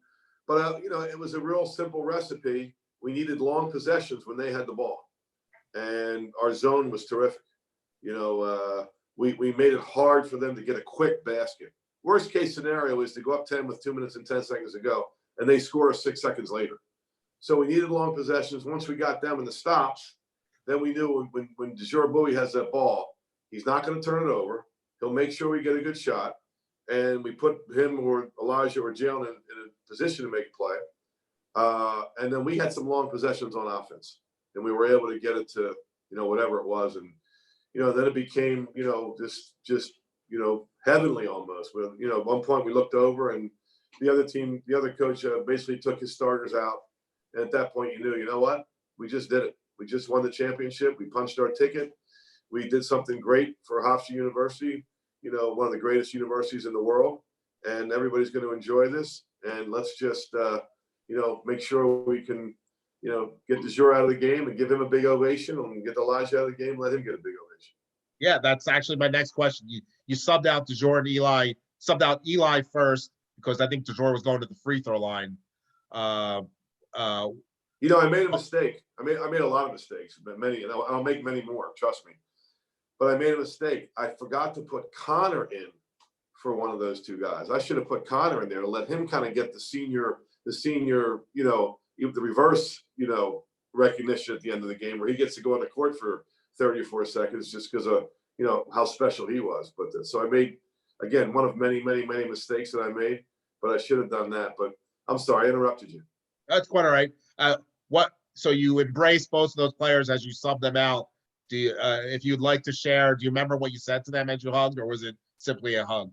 it was a real simple recipe. We needed long possessions when they had the ball, and our zone was terrific. We made it hard for them to get a quick basket. Worst case scenario is to go up 10 with 2 minutes and 10 seconds to go, and they score 6 seconds later. So we needed long possessions. Once we got them in the stops, then we knew when DeJour Bowie has that ball, he's not going to turn it over. He'll make sure we get a good shot. And we put him or Elijah or Jalen in a position to make a play. And then we had some long possessions on offense, and we were able to get it to, whatever it was. And, then it became, just heavenly almost. At one point we looked over, and the other coach basically took his starters out. And at that point, you know what? We just did it. We just won the championship. We punched our ticket. We did something great for Hofstra University, one of the greatest universities in the world. And everybody's going to enjoy this. And let's just, make sure we can, get DeJour out of the game and give him a big ovation, and get Elijah out of the game, let him get a big ovation. Yeah, that's actually my next question. You subbed out DeJour and Eli, subbed out Eli first, because I think DeJour was going to the free throw line. I made a mistake. I made a lot of mistakes, but many, and I'll make many more, trust me. But I made a mistake. I forgot to put Connor in for one of those two guys. I should have put Connor in there to let him kind of get the senior, the reverse, recognition at the end of the game, where he gets to go on the court for 30 or 40 seconds just because of, how special he was. But so I made, again, one of many, many, many mistakes that I made, but I should have done that. But I'm sorry, I interrupted you. That's quite all right. So you embrace both of those players as you sub them out. Do you, if you'd like to share, do you remember what you said to them as you hugged, or was it simply a hug?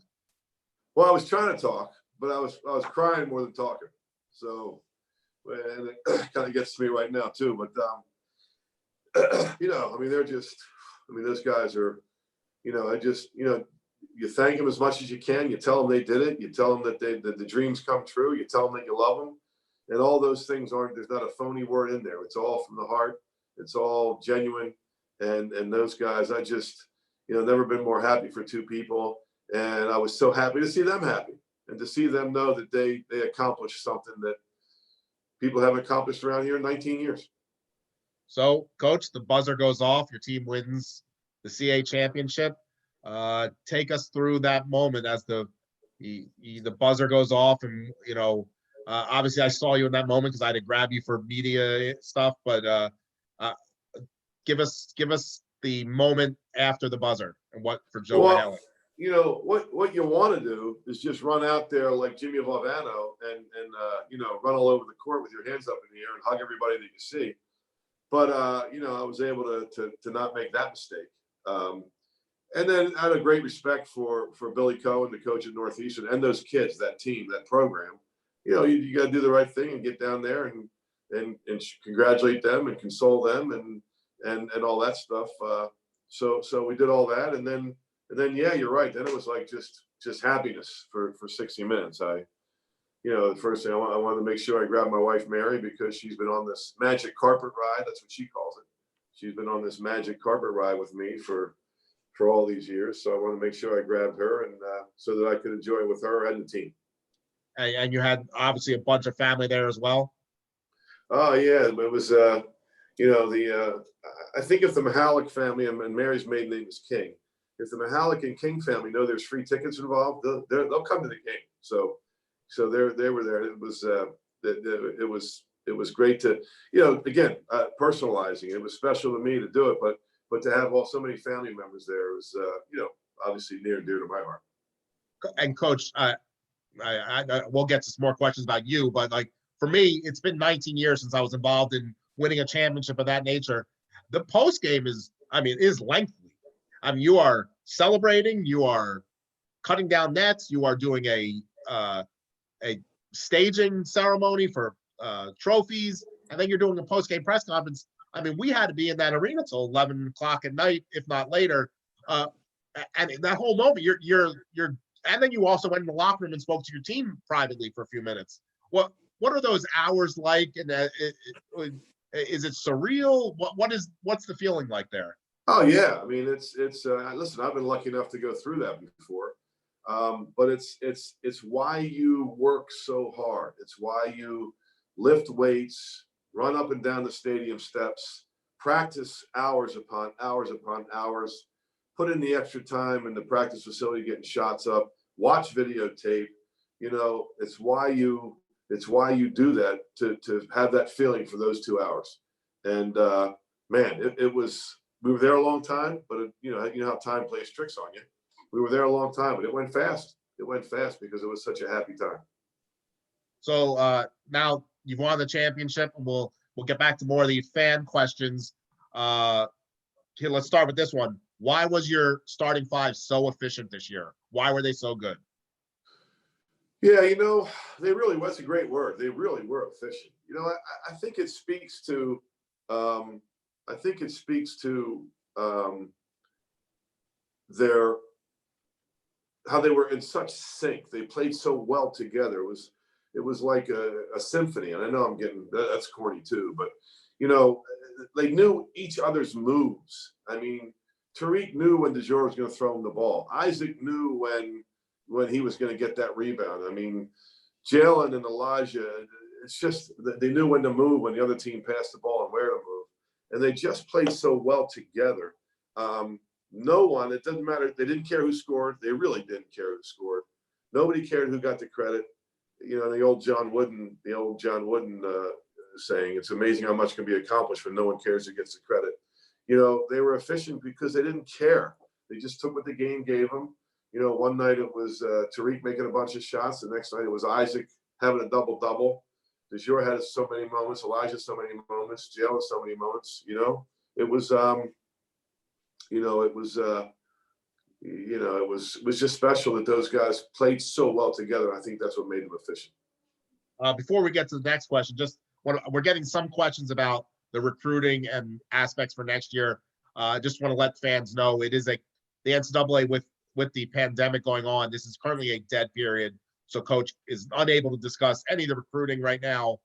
Well, I was trying to talk, but I was crying more than talking. So, and it kind of gets to me right now too. But you know, I mean, they're just, I mean, those guys are, you know, I just, you know, you thank them as much as you can. You tell them they did it. You tell them that that the dreams come true. You tell them that you love them, and all those things aren't. There's not a phony word in there. It's all from the heart. It's all genuine. And those guys, I just, you know, never been more happy for two people, and I was so happy to see them happy and to see them know that they accomplished something that people haven't accomplished around here in 19 years. So, Coach, the buzzer goes off. Your team wins the CA championship. Take us through that moment as the buzzer goes off, and you know, obviously I saw you in that moment because I had to grab you for media stuff. But give us the moment after the buzzer and what for Joe Mihalich. You know what you want to do is just run out there like Jimmy Valvano and you know, run all over the court with your hands up in the air and hug everybody that you see. But you know, I was able to not make that mistake. And then I had a great respect for Billy Cohen, the coach at Northeastern, and those kids, that team, that program. You know, you got to do the right thing and get down there and congratulate them and console them and all that stuff. So we did all that, and then yeah, you're right. Then it was like just happiness for 60 minutes. You know, the first thing I wanted to make sure I grabbed my wife Mary because she's been on this magic carpet ride. That's what she calls it. She's been on this magic carpet ride with me for all these years. So I want to make sure I grabbed her and so that I could enjoy it with her and the team. And you had obviously a bunch of family there as well. Oh yeah, it was. You know, I think if the Mihalich family and Mary's maiden name is King, if the Mihalich and King family know there's free tickets involved, they'll come to the game. So they were there. It was great to, you know, again, personalizing. It was special to me to do it, but to have so many family members there was, you know, obviously near and dear to my heart. And Coach, we'll get to some more questions about you, but like for me, it's been 19 years since I was involved in winning a championship of that nature. The post game is lengthy. I mean, you are celebrating, you are cutting down nets, you are doing a staging ceremony for trophies, and then you're doing a post game press conference. I mean, we had to be in that arena till 11 o'clock at night, if not later. And in that whole moment, you're, and then you also went in the locker room and spoke to your team privately for a few minutes. What are those hours like? And is it surreal? What's the feeling like there? Oh yeah, I mean it's listen, I've been lucky enough to go through that before, but it's why you work so hard. It's why you lift weights, run up and down the stadium steps, practice hours upon hours upon hours, put in the extra time in the practice facility getting shots up, watch videotape. You know, it's why you do that to have that feeling for those 2 hours. And man, it was. We were there a long time, but you know how time plays tricks on you. We were there a long time, but it went fast. It went fast because it was such a happy time. So now you've won the championship, and we'll get back to more of the fan questions. Okay, let's start with this one. Why was your starting five so efficient this year? Why were they so good? Yeah, you know, they really was a great word. They really were efficient. You know, I think it speaks to their how they were in such sync. They played so well together. It was like a symphony. And I know I'm getting that's corny too, but you know, they knew each other's moves. I mean, Tariq knew when DeJour was going to throw him the ball. Isaac knew when he was going to get that rebound. I mean, Jalen and Elijah, it's just they knew when to move when the other team passed the ball and where to move. And they just played so well together. No one, it doesn't matter. They didn't care who scored. They really didn't care who scored. Nobody cared who got the credit. You know, the old John Wooden saying, it's amazing how much can be accomplished when no one cares who gets the credit. You know, they were efficient because they didn't care. They just took what the game gave them. You know, one night it was Tariq making a bunch of shots. The next night it was Isaac having a double-double. DeJour had so many moments, Elijah so many moments, Jalen so many moments. You know, it was it was just special that those guys played so well together. I think that's what made them efficient. Before we get to the next question, just we're getting some questions about the recruiting and aspects for next year. Just want to let fans know it is the NCAA with the pandemic going on. This is currently a dead period, so Coach is unable to discuss any of the recruiting right now,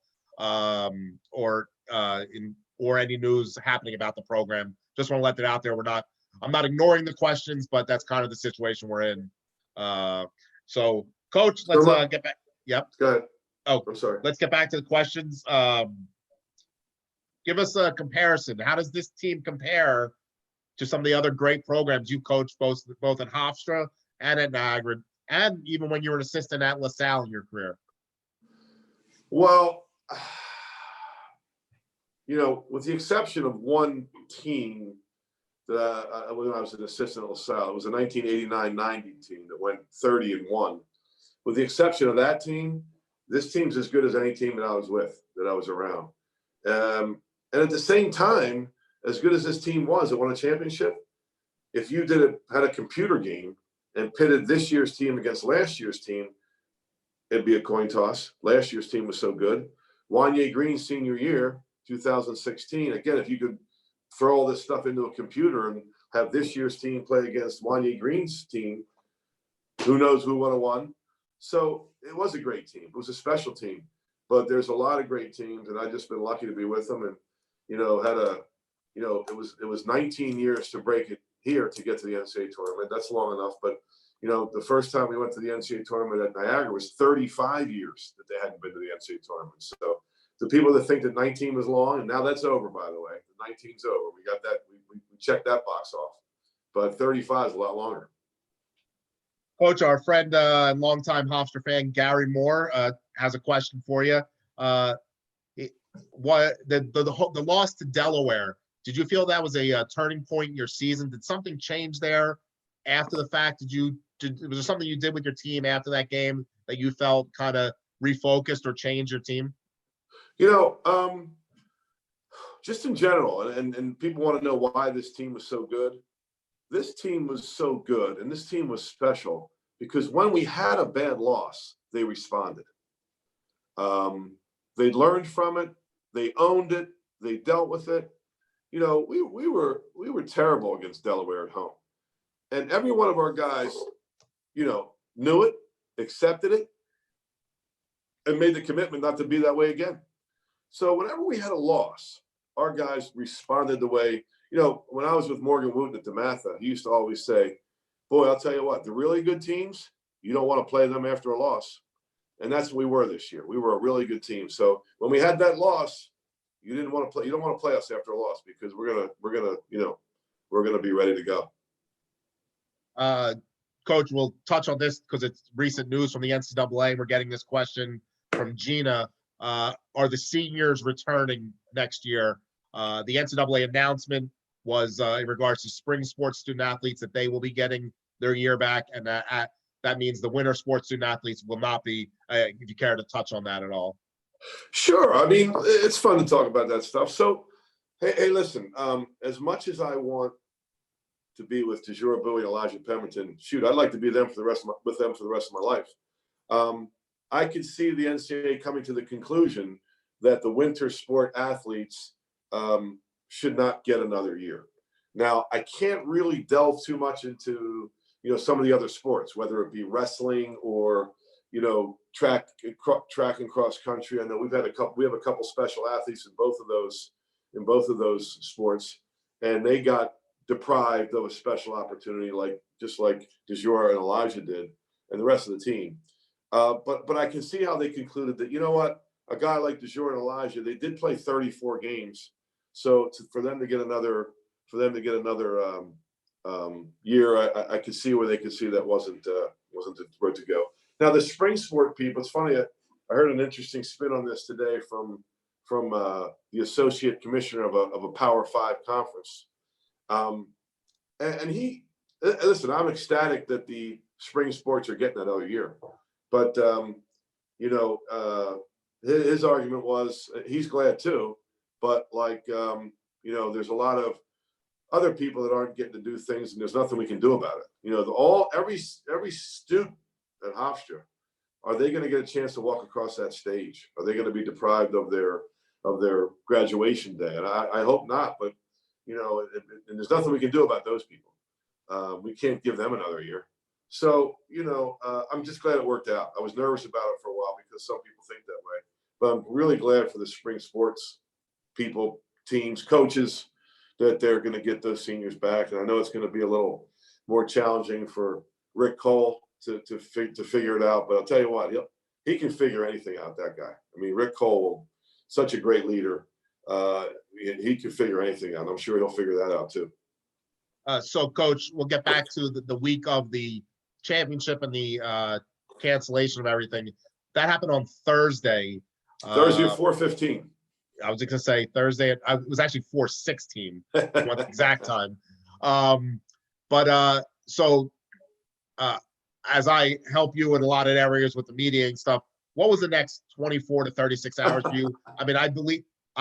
or any news happening about the program. Just want to let that out there. I'm not ignoring the questions, but that's kind of the situation we're in. So, Coach, let's get back. Yep. Go ahead. Oh, I'm sorry. Let's get back to the questions. Give us a comparison. How does this team compare to some of the other great programs you coached both at Hofstra and at Niagara, and even when you were an assistant at LaSalle in your career? Well, with the exception of one team that when I was an assistant at LaSalle, it was a 1989-90 team that went 30-1. With the exception of that team, this team's as good as any team that I was around. And at the same time, as good as this team was, it won a championship. If you had a computer game and pitted this year's team against last year's team, it'd be a coin toss. Last year's team was so good. Wanye Green's senior year, 2016. Again, if you could throw all this stuff into a computer and have this year's team play against Wanye Green's team, who knows who would have won. So it was a great team. It was a special team. But there's a lot of great teams, and I've just been lucky to be with them. And it was 19 years to break it here to get to the NCAA tournament. That's long enough. But the first time we went to the NCAA tournament at Niagara was 35 years that they hadn't been to the NCAA tournament. So the people that think that 19 was long, and now that's over, by the way. The 19's over. We got that. We checked that box off. But 35 is a lot longer. Coach, our friend and longtime Hofstra fan, Gary Moore, has a question for you. What the loss to Delaware, did you feel that was a turning point in your season? Did something change there after the fact? Was there something you did with your team after that game that you felt kind of refocused or changed your team? Just in general, and people want to know why this team was so good. This team was so good, and this team was special because when we had a bad loss, they responded. They learned from it. They owned it. They dealt with it. We were terrible against Delaware at home, and every one of our guys, knew it, accepted it, and made the commitment not to be that way again. So whenever we had a loss, our guys responded the way. When I was with Morgan Wooten at DeMatha, he used to always say, boy, I'll tell you what, the really good teams, you don't want to play them after a loss. And that's what we were this year. We were a really good team. So when we had that loss, you don't want to play us after a loss because we're gonna be ready to go. Coach, we'll touch on this because it's recent news from the NCAA. We're getting this question from Gina. Are the seniors returning next year? The NCAA announcement was in regards to spring sports student athletes that they will be getting their year back, and that means the winter sports student athletes will not be. If you care to touch on that at all. Sure. I mean, it's fun to talk about that stuff. So, hey, listen. As much as I want to be with DeJour Bowie and Elijah Pemberton, shoot, I'd like to be with them for the rest of my life. I could see the NCAA coming to the conclusion that the winter sport athletes should not get another year. Now, I can't really delve too much into some of the other sports, whether it be wrestling or track and cross country. I know we have a couple special athletes in both of those sports, and they got deprived of a special opportunity, just like DeJour and Elijah did, and the rest of the team. But I can see how they concluded that a guy like DeJour and Elijah, they did play 34 games, so for them to get another year, I could see where they could see that wasn't the road to go. Now the spring sport people, it's funny. I heard an interesting spin on this today from the associate commissioner of a Power 5 conference, and he listen. I'm ecstatic that the spring sports are getting another year, but his argument was he's glad too, but there's a lot of other people that aren't getting to do things, and there's nothing we can do about it. Every student at Hofstra, are they going to get a chance to walk across that stage? Are they going to be deprived of their their graduation day. And I hope not, but and there's nothing we can do about those people. We can't give them another year. So, I'm just glad it worked out. I was nervous about it for a while because some people think that way, but I'm really glad for the spring sports people, teams, coaches, that they're going to get those seniors back. And I know it's going to be a little more challenging for Rick Cole to figure it out. But I'll tell you what, he can figure anything out, that guy. I mean, Rick Cole, such a great leader. He can figure anything out. I'm sure he'll figure that out too. So, Coach, we'll get back to the week of the championship and the cancellation of everything. That happened on Thursday. Thursday at 4:15. I was going to say Thursday. It was actually 4:16. What the exact time? So as I help you in a lot of areas with the media and stuff, what was the next 24 to 36 hours for you? I mean, I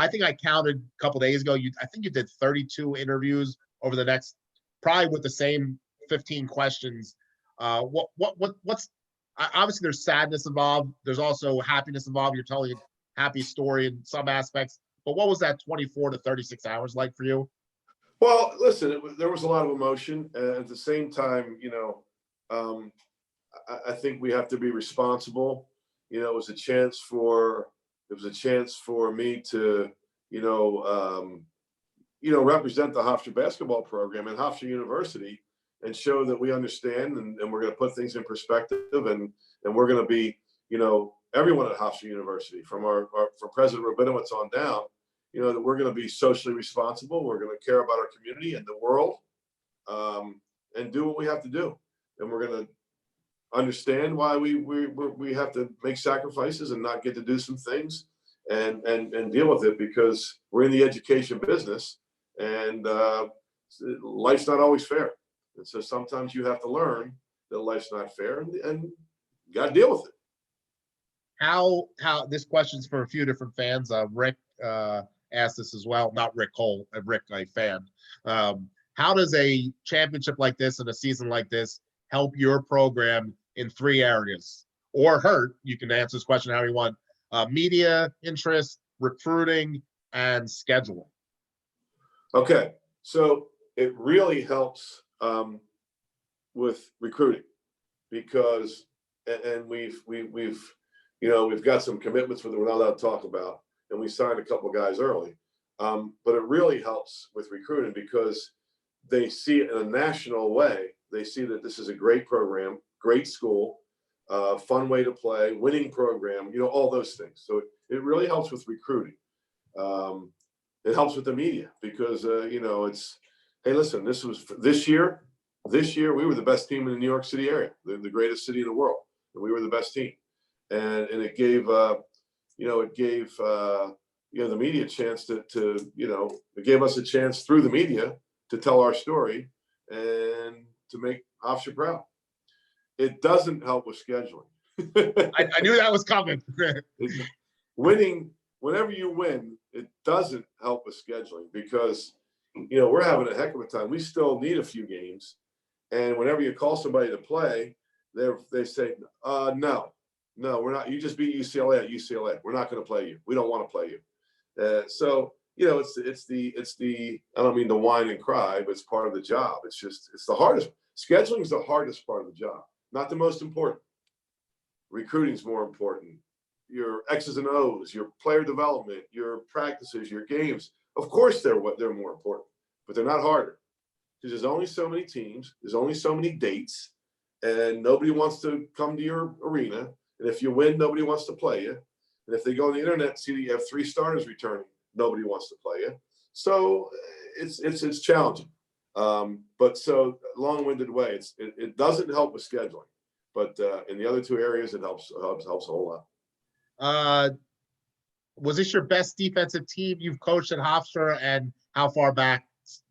think I counted a couple days ago. I think you did 32 interviews over the next, probably with the same 15 questions. What's obviously there's sadness involved. There's also happiness involved. You're telling a happy story in some aspects, but what was that 24 to 36 hours like for you? Well, listen, there was a lot of emotion, and at the same time, I think we have to be responsible. It was a chance for me to, represent the Hofstra basketball program and Hofstra University and show that we understand, and we're going to put things in perspective, and we're going to be, everyone at Hofstra University, from from President Rabinowitz on down, that we're going to be socially responsible. We're going to care about our community and the world, and do what we have to do. And we're going to understand why we have to make sacrifices and not get to do some things, and deal with it, because we're in the education business, and life's not always fair. And so sometimes you have to learn that life's not fair, and you got to deal with it. How this question's for a few different fans. Rick asked this as well, not Rick Cole, Rick, a fan. How does a championship like this and a season like this help your program in 3 areas, or hurt? You can answer this question how you want. Media interest, recruiting, and scheduling. Okay, so it really helps with recruiting, because we've got some commitments that we're not allowed to talk about, and we signed a couple guys early. But it really helps with recruiting, because they see it in a national way. They see that this is a great program, great school, fun way to play, winning program, all those things. So it really helps with recruiting. It helps with the media, because, it's, hey, listen, this year we were the best team in the New York City area, the greatest city in the world, and we were the best team. And it gave, the media a chance to it gave us a chance through the media to tell our story and to make Hofstra proud. It doesn't help with scheduling. I knew that was coming. Winning, whenever you win, it doesn't help with scheduling, because, we're having a heck of a time. We still need a few games. And whenever you call somebody to play, they say, no, we're not. You just beat UCLA at UCLA. We're not going to play you. We don't want to play you. So, it's the, I don't mean to whine and cry, but it's part of the job. It's the hardest. Scheduling is the hardest part of the job, not the most important. Recruiting is more important. Your X's and O's, your player development, your practices, your games. Of course, they're more important, but they're not harder, because there's only so many teams, there's only so many dates, and nobody wants to come to your arena. And if you win, nobody wants to play you. And if they go on the internet and see that you have 3 starters returning, nobody wants to play you. So it's challenging. But so long-winded way, it doesn't help with scheduling, but in the other 2 areas, it helps a whole lot. Was this your best defensive team you've coached at Hofstra, and how far back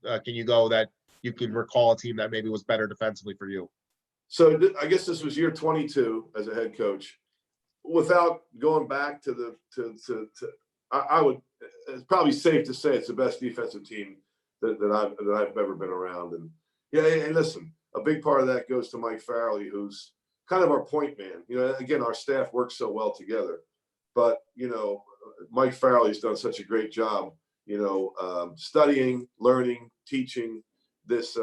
can you go that you can recall a team that maybe was better defensively for you? So I guess this was year 22 as a head coach. Without going back to I would, it's probably safe to say it's the best defensive team that I've ever been around. And yeah, and listen, a big part of that goes to Mike Farley, who's kind of our point man. Again, our staff works so well together, but Mike Farley's done such a great job, studying, learning, teaching this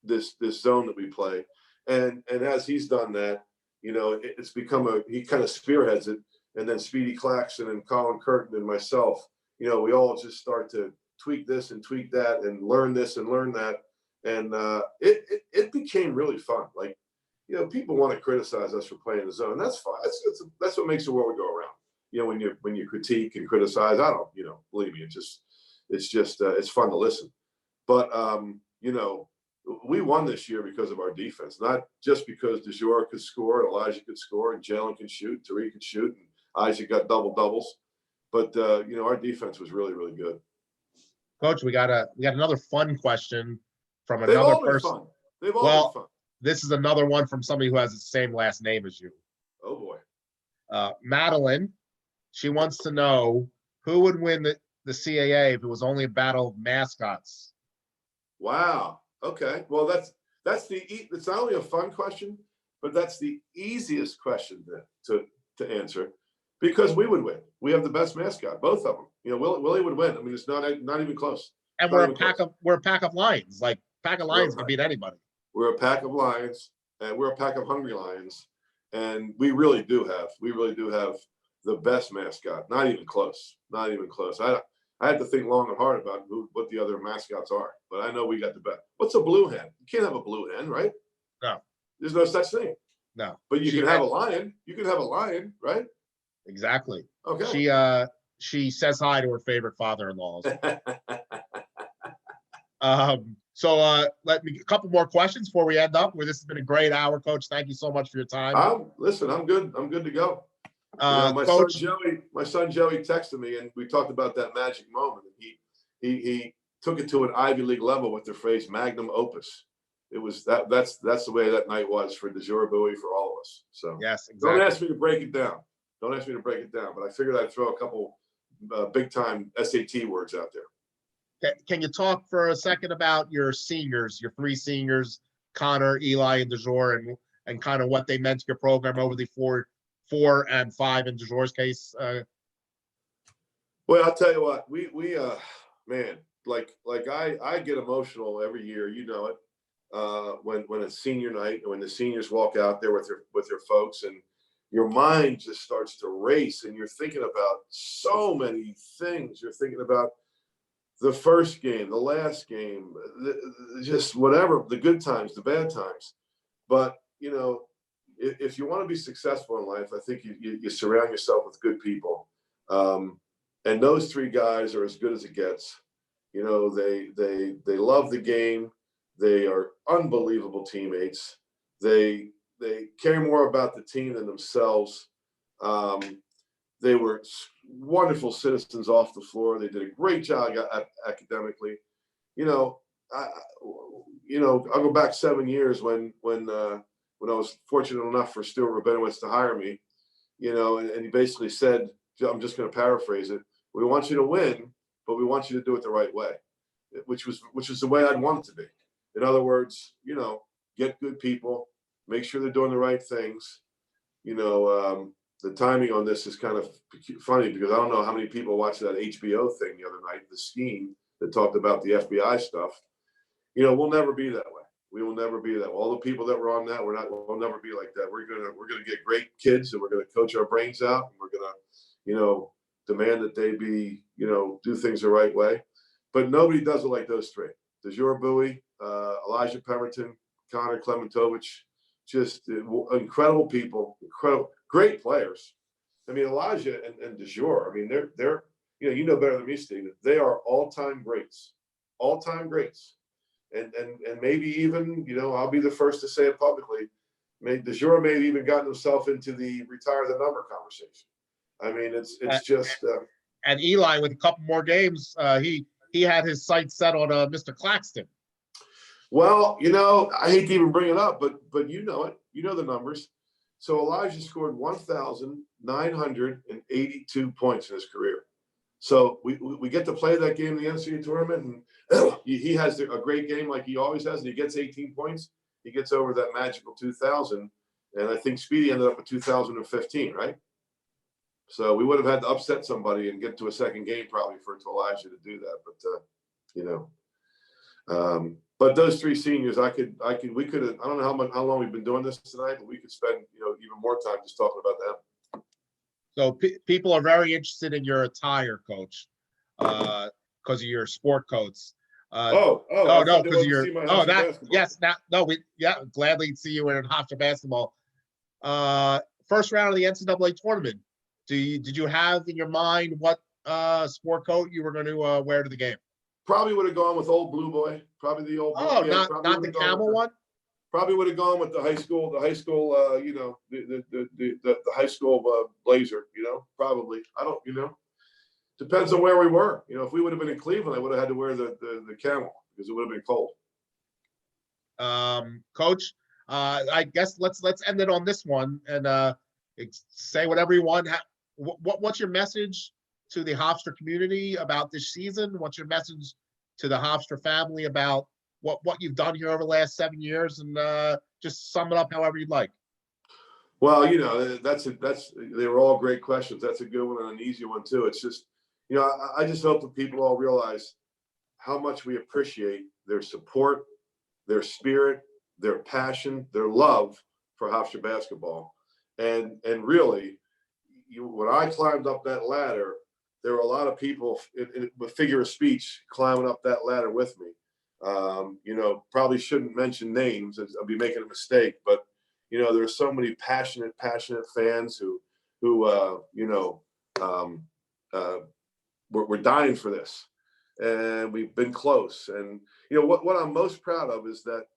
this zone that we play, and as he's done that, it's become he kind of spearheads it, and then Speedy Claxton and Colin Curtin and myself, we all just start to tweak this and tweak that and learn this and learn that, and it became really fun. Like, people want to criticize us for playing the zone. That's fine. That's what makes the world go around. When you critique and criticize, I don't, believe me, it's fun to listen. But we won this year because of our defense, not just because DeJour could score, and Elijah could score, and Jalen can shoot, Tariq could shoot, and Isaac got double doubles. But our defense was really, really good. Coach, we got another fun question from They've another all been person. fun. They've all been fun. This is another one from somebody who has the same last name as you. Oh boy. Madeline, she wants to know who would win the CAA if it was only a battle of mascots. Wow. Okay. Well, it's not only a fun question, but that's the easiest question to answer, because we would win. We have the best mascot, both of them. Willie would win. I mean, it's not even close. And we're a pack of lions. Like, pack of lions can beat anybody. We're a pack of lions, and we're a pack of hungry lions, and we really do have the best mascot. Not even close. Not even close. I had to think long and hard about what the other mascots are, but I know we got the best. What's a blue hen? You can't have a blue hen, right? No. There's no such thing. No. But you can have a lion. You can have a lion, right? Exactly. Okay. She says hi to her favorite father-in-laws. So let me a couple more questions before we end up. This has been a great hour, Coach. Thank you so much for your time. Listen, I'm good. I'm good to go. My Coach, son Joey texted me, and we talked about that magic moment. He took it to an Ivy League level with the phrase "magnum opus." It was that's the way that night was for DeJour Bowie, for all of us. So yes, exactly. Don't ask me to break it down. Don't ask me to break it down. But I figured I'd throw a couple big time SAT words out there. Can you talk for a second about your seniors, your three seniors, Connor, Eli, and DeJour, and kind of what they meant to your program over the 4 and 5 in DeJour's case? Well, I'll tell you what, we man, like I get emotional every year, when it's senior night, when the seniors walk out there with their folks, and your mind just starts to race, and you're thinking about so many things. You're thinking about the first game, the last game, just whatever, the good times, the bad times. But, if you want to be successful in life, I think you surround yourself with good people. And those three guys are as good as it gets. They love the game. They are unbelievable teammates. They care more about the team than themselves. They were wonderful citizens off the floor. They did a great job academically. I'll go back 7 years when I was fortunate enough for Stuart Rabinowitz to hire me, and he basically said, I'm just going to paraphrase it: "We want you to win, but we want you to do it the right way," which was the way I'd want it to be. In other words, get good people, make sure they're doing the right things. The timing on this is kind of funny, because I don't know how many people watched that HBO thing the other night, The Scheme, that talked about the FBI stuff. We'll never be that way. We will never be that way. All the people that were on that, we'll never be like that. We're gonna get great kids, and we're gonna coach our brains out, and we're gonna, demand that they be, do things the right way. But nobody does it like those three: DeJour Bowie, Elijah Pemberton, Connor Klementovich. Just incredible people, great players. I mean, Elijah and DeJour, I mean, they're better than me, Stephen. They are all-time greats. And maybe even, I'll be the first to say it publicly, DeJour may have even gotten himself into the retire the number conversation. I mean, it's just and Eli, with a couple more games, he had his sights set on Mr. Claxton. Well, I hate to even bring it up, but you know it. You know the numbers. So Elijah scored 1,982 points in his career. So we get to play that game in the NCAA tournament, and he has a great game like he always has, and he gets 18 points. He gets over that magical 2,000, and I think Speedy ended up at 2015, right? So we would have had to upset somebody and get to a second game probably for it to allow you to do that. But you know, but those three seniors, we could have. I don't know how long we've been doing this tonight, but we could spend even more time just talking about them. So people are very interested in your attire, Coach, because of your sport coats. Oh, no, because you're. Yes, gladly see you in Hofstra basketball. First round of the NCAA tournament. Did you have in your mind what sport coat you were going to wear to the game? Probably would have gone with old Blue Boy. Probably the old. Oh, yeah, not the camel one. Probably would have gone with the high school. The high school blazer. Probably. I don't. Depends on where we were. If we would have been in Cleveland, I would have had to wear the camel because it would have been cold. Coach, I guess let's end it on this one and say whatever you want. What's your message to the Hofstra community about this season? What's your message to the Hofstra family about what you've done here over the last 7 years? And just sum it up however you'd like. Well, they were all great questions. That's a good one and an easy one too. It's just, I just hope that people all realize how much we appreciate their support, their spirit, their passion, their love for Hofstra basketball. And really, when I climbed up that ladder, there were a lot of people with figure of speech climbing up that ladder with me. Probably shouldn't mention names. I'd be making a mistake, but there are so many passionate fans who we're dying for this, and we've been close. And what I'm most proud of is that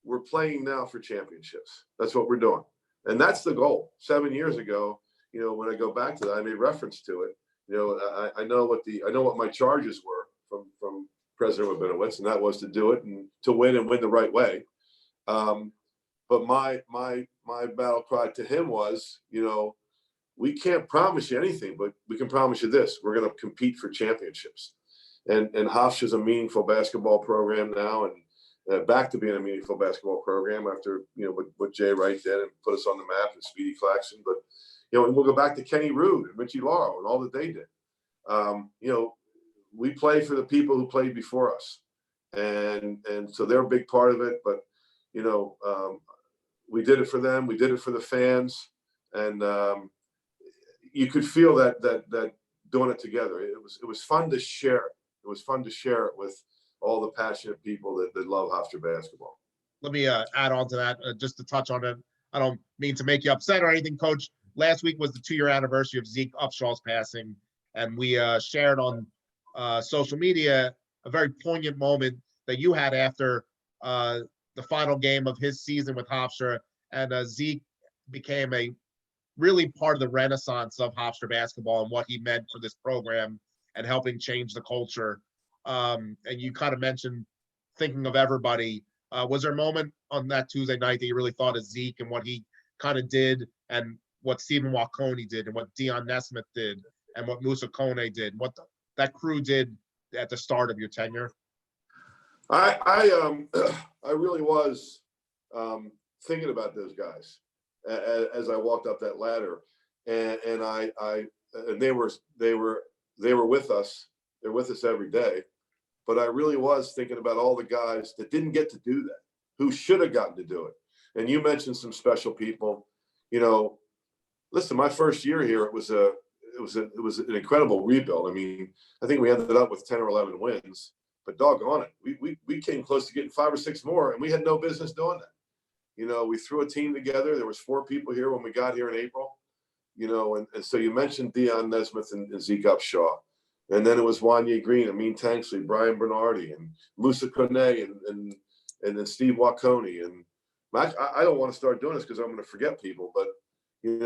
we're playing now for championships. That's what we're doing, and that's the goal. 7 years ago, when I go back to that, I made reference to it. I know what my charges were from President Rabinowitz, and that was to do it and to win the right way. But my battle cry to him was, we can't promise you anything, but we can promise you this: we're going to compete for championships. And Hofstra is a meaningful basketball program now, and back to being a meaningful basketball program after what Jay Wright did and put us on the map, and Speedy Claxton. But and we'll go back to Kenny Rude and Richie Laurel and all that they did. We play for the people who played before us, and so they're a big part of it. But we did it for them. We did it for the fans, and you could feel that doing it together. It was fun to share it. It was fun to share it with all the passionate people that love Hofstra basketball. Let me add on to that, just to touch on it. I don't mean to make you upset or anything, Coach. Last week was the 2-year anniversary of Zeke Upshaw's passing, and we shared on social media a very poignant moment that you had after the final game of his season with Hofstra, and Zeke became a really part of the renaissance of Hofstra basketball and what he meant for this program and helping change the culture. And you kind of mentioned thinking of everybody. Was there a moment on that Tuesday night that you really thought of Zeke and what he kind of did, and what Stephen Waconi did, and what Dion Nesmith did, and what Musa Kone did, what that crew did at the start of your tenure? I really was thinking about those guys as I walked up that ladder, and they were with us. They're with us every day, but I really was thinking about all the guys that didn't get to do that, who should have gotten to do it. And you mentioned some special people. Listen, my first year here, it was an incredible rebuild. I mean, I think we ended up with 10 or 11 wins, but doggone it, we came close to getting 5 or 6 more, and we had no business doing that. We threw a team together. There was 4 people here when we got here in April, and so you mentioned Dion Nesmith and Zeke Upshaw. And then it was Wanye Green, Amin Tanksley, Brian Bernardi, and Musa Kone, and then Steve Waconi. And I don't want to start doing this because I'm going to forget people, but and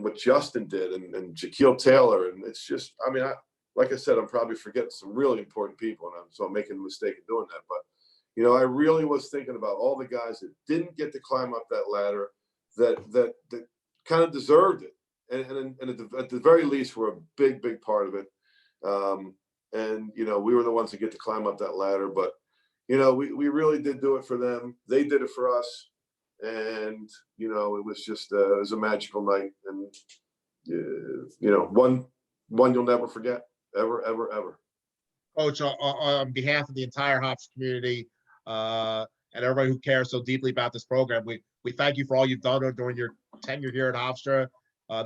what Justin did, and Shaquille Taylor, and it's just, like I said, I'm probably forgetting some really important people, and so I'm making a mistake in doing that. But I really was thinking about all the guys that didn't get to climb up that ladder, that kind of deserved it, and at the very least were a big part of it. And we were the ones that get to climb up that ladder, but we really did do it for them. They did it for us. And, you know, it was just, it was a magical night. And, you know, one you'll never forget, ever, ever, ever. Coach, on behalf of the entire Hofstra community and everybody who cares so deeply about this program, we thank you for all you've done during your tenure here at Hofstra.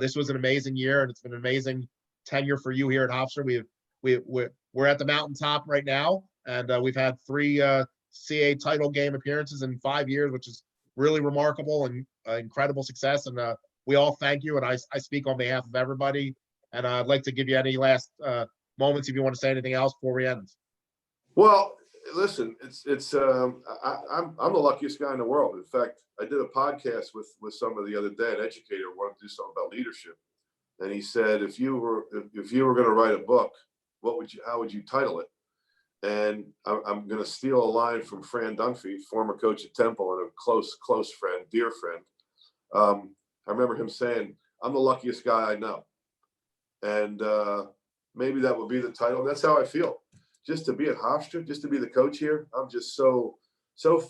This was an amazing year, and it's been an amazing tenure for you here at Hofstra. We're at the mountaintop right now, and we've had 3 CA title game appearances in 5 years, which is really remarkable and incredible success. And we all thank you, and I speak on behalf of everybody. And I'd like to give you any last moments if you want to say anything else before we end. Well, listen, I'm the luckiest guy in the world. In fact, I did a podcast with somebody the other day, an educator wanted to do something about leadership. And he said, if you were going to write a book, how would you title it? And I'm going to steal a line from Fran Dunphy, former coach at Temple and a close friend, dear friend. I remember him saying, I'm the luckiest guy I know. And maybe that would be the title. And that's how I feel. Just to be at Hofstra, just to be the coach here, I'm just so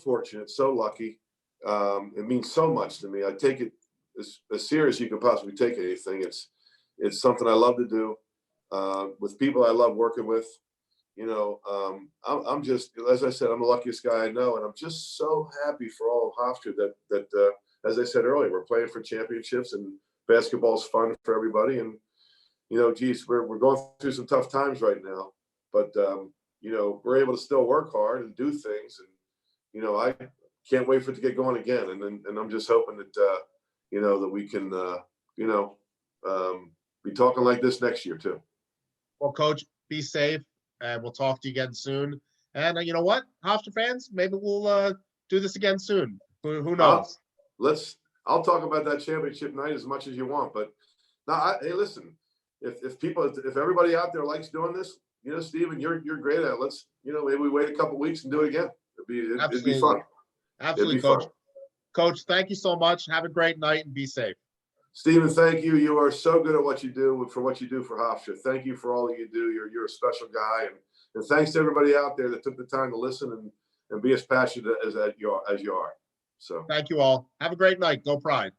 fortunate, so lucky. It means so much to me. I take it as serious as you can possibly take anything. It's something I love to do with people I love working with. You know, I'm just, as I said, I'm the luckiest guy I know, and I'm just so happy for all of Hofstra that as I said earlier, we're playing for championships, and basketball's fun for everybody. And you know, geez, we're going through some tough times right now, but you know, we're able to still work hard and do things, and you know, I can't wait for it to get going again. And I'm just hoping that you know, that we can you know, be talking like this next year too. Well, Coach, be safe, and we'll talk to you again soon. And you know what, Hofstra fans, maybe we'll do this again soon. Who knows? I'll talk about that championship night as much as you want, but now, hey, listen, if everybody out there likes doing this, you know, Steven, you're great at it. Let's, you know, maybe we wait a couple weeks and do it again. It'd be fun. Absolutely, Coach. Coach, thank you so much. Have a great night and be safe. Steven, thank you. You are so good at what you do for Hofstra. Thank you for all that you do. You're a special guy, and thanks to everybody out there that took the time to listen and be as passionate as you are. So thank you all. Have a great night. Go Pride.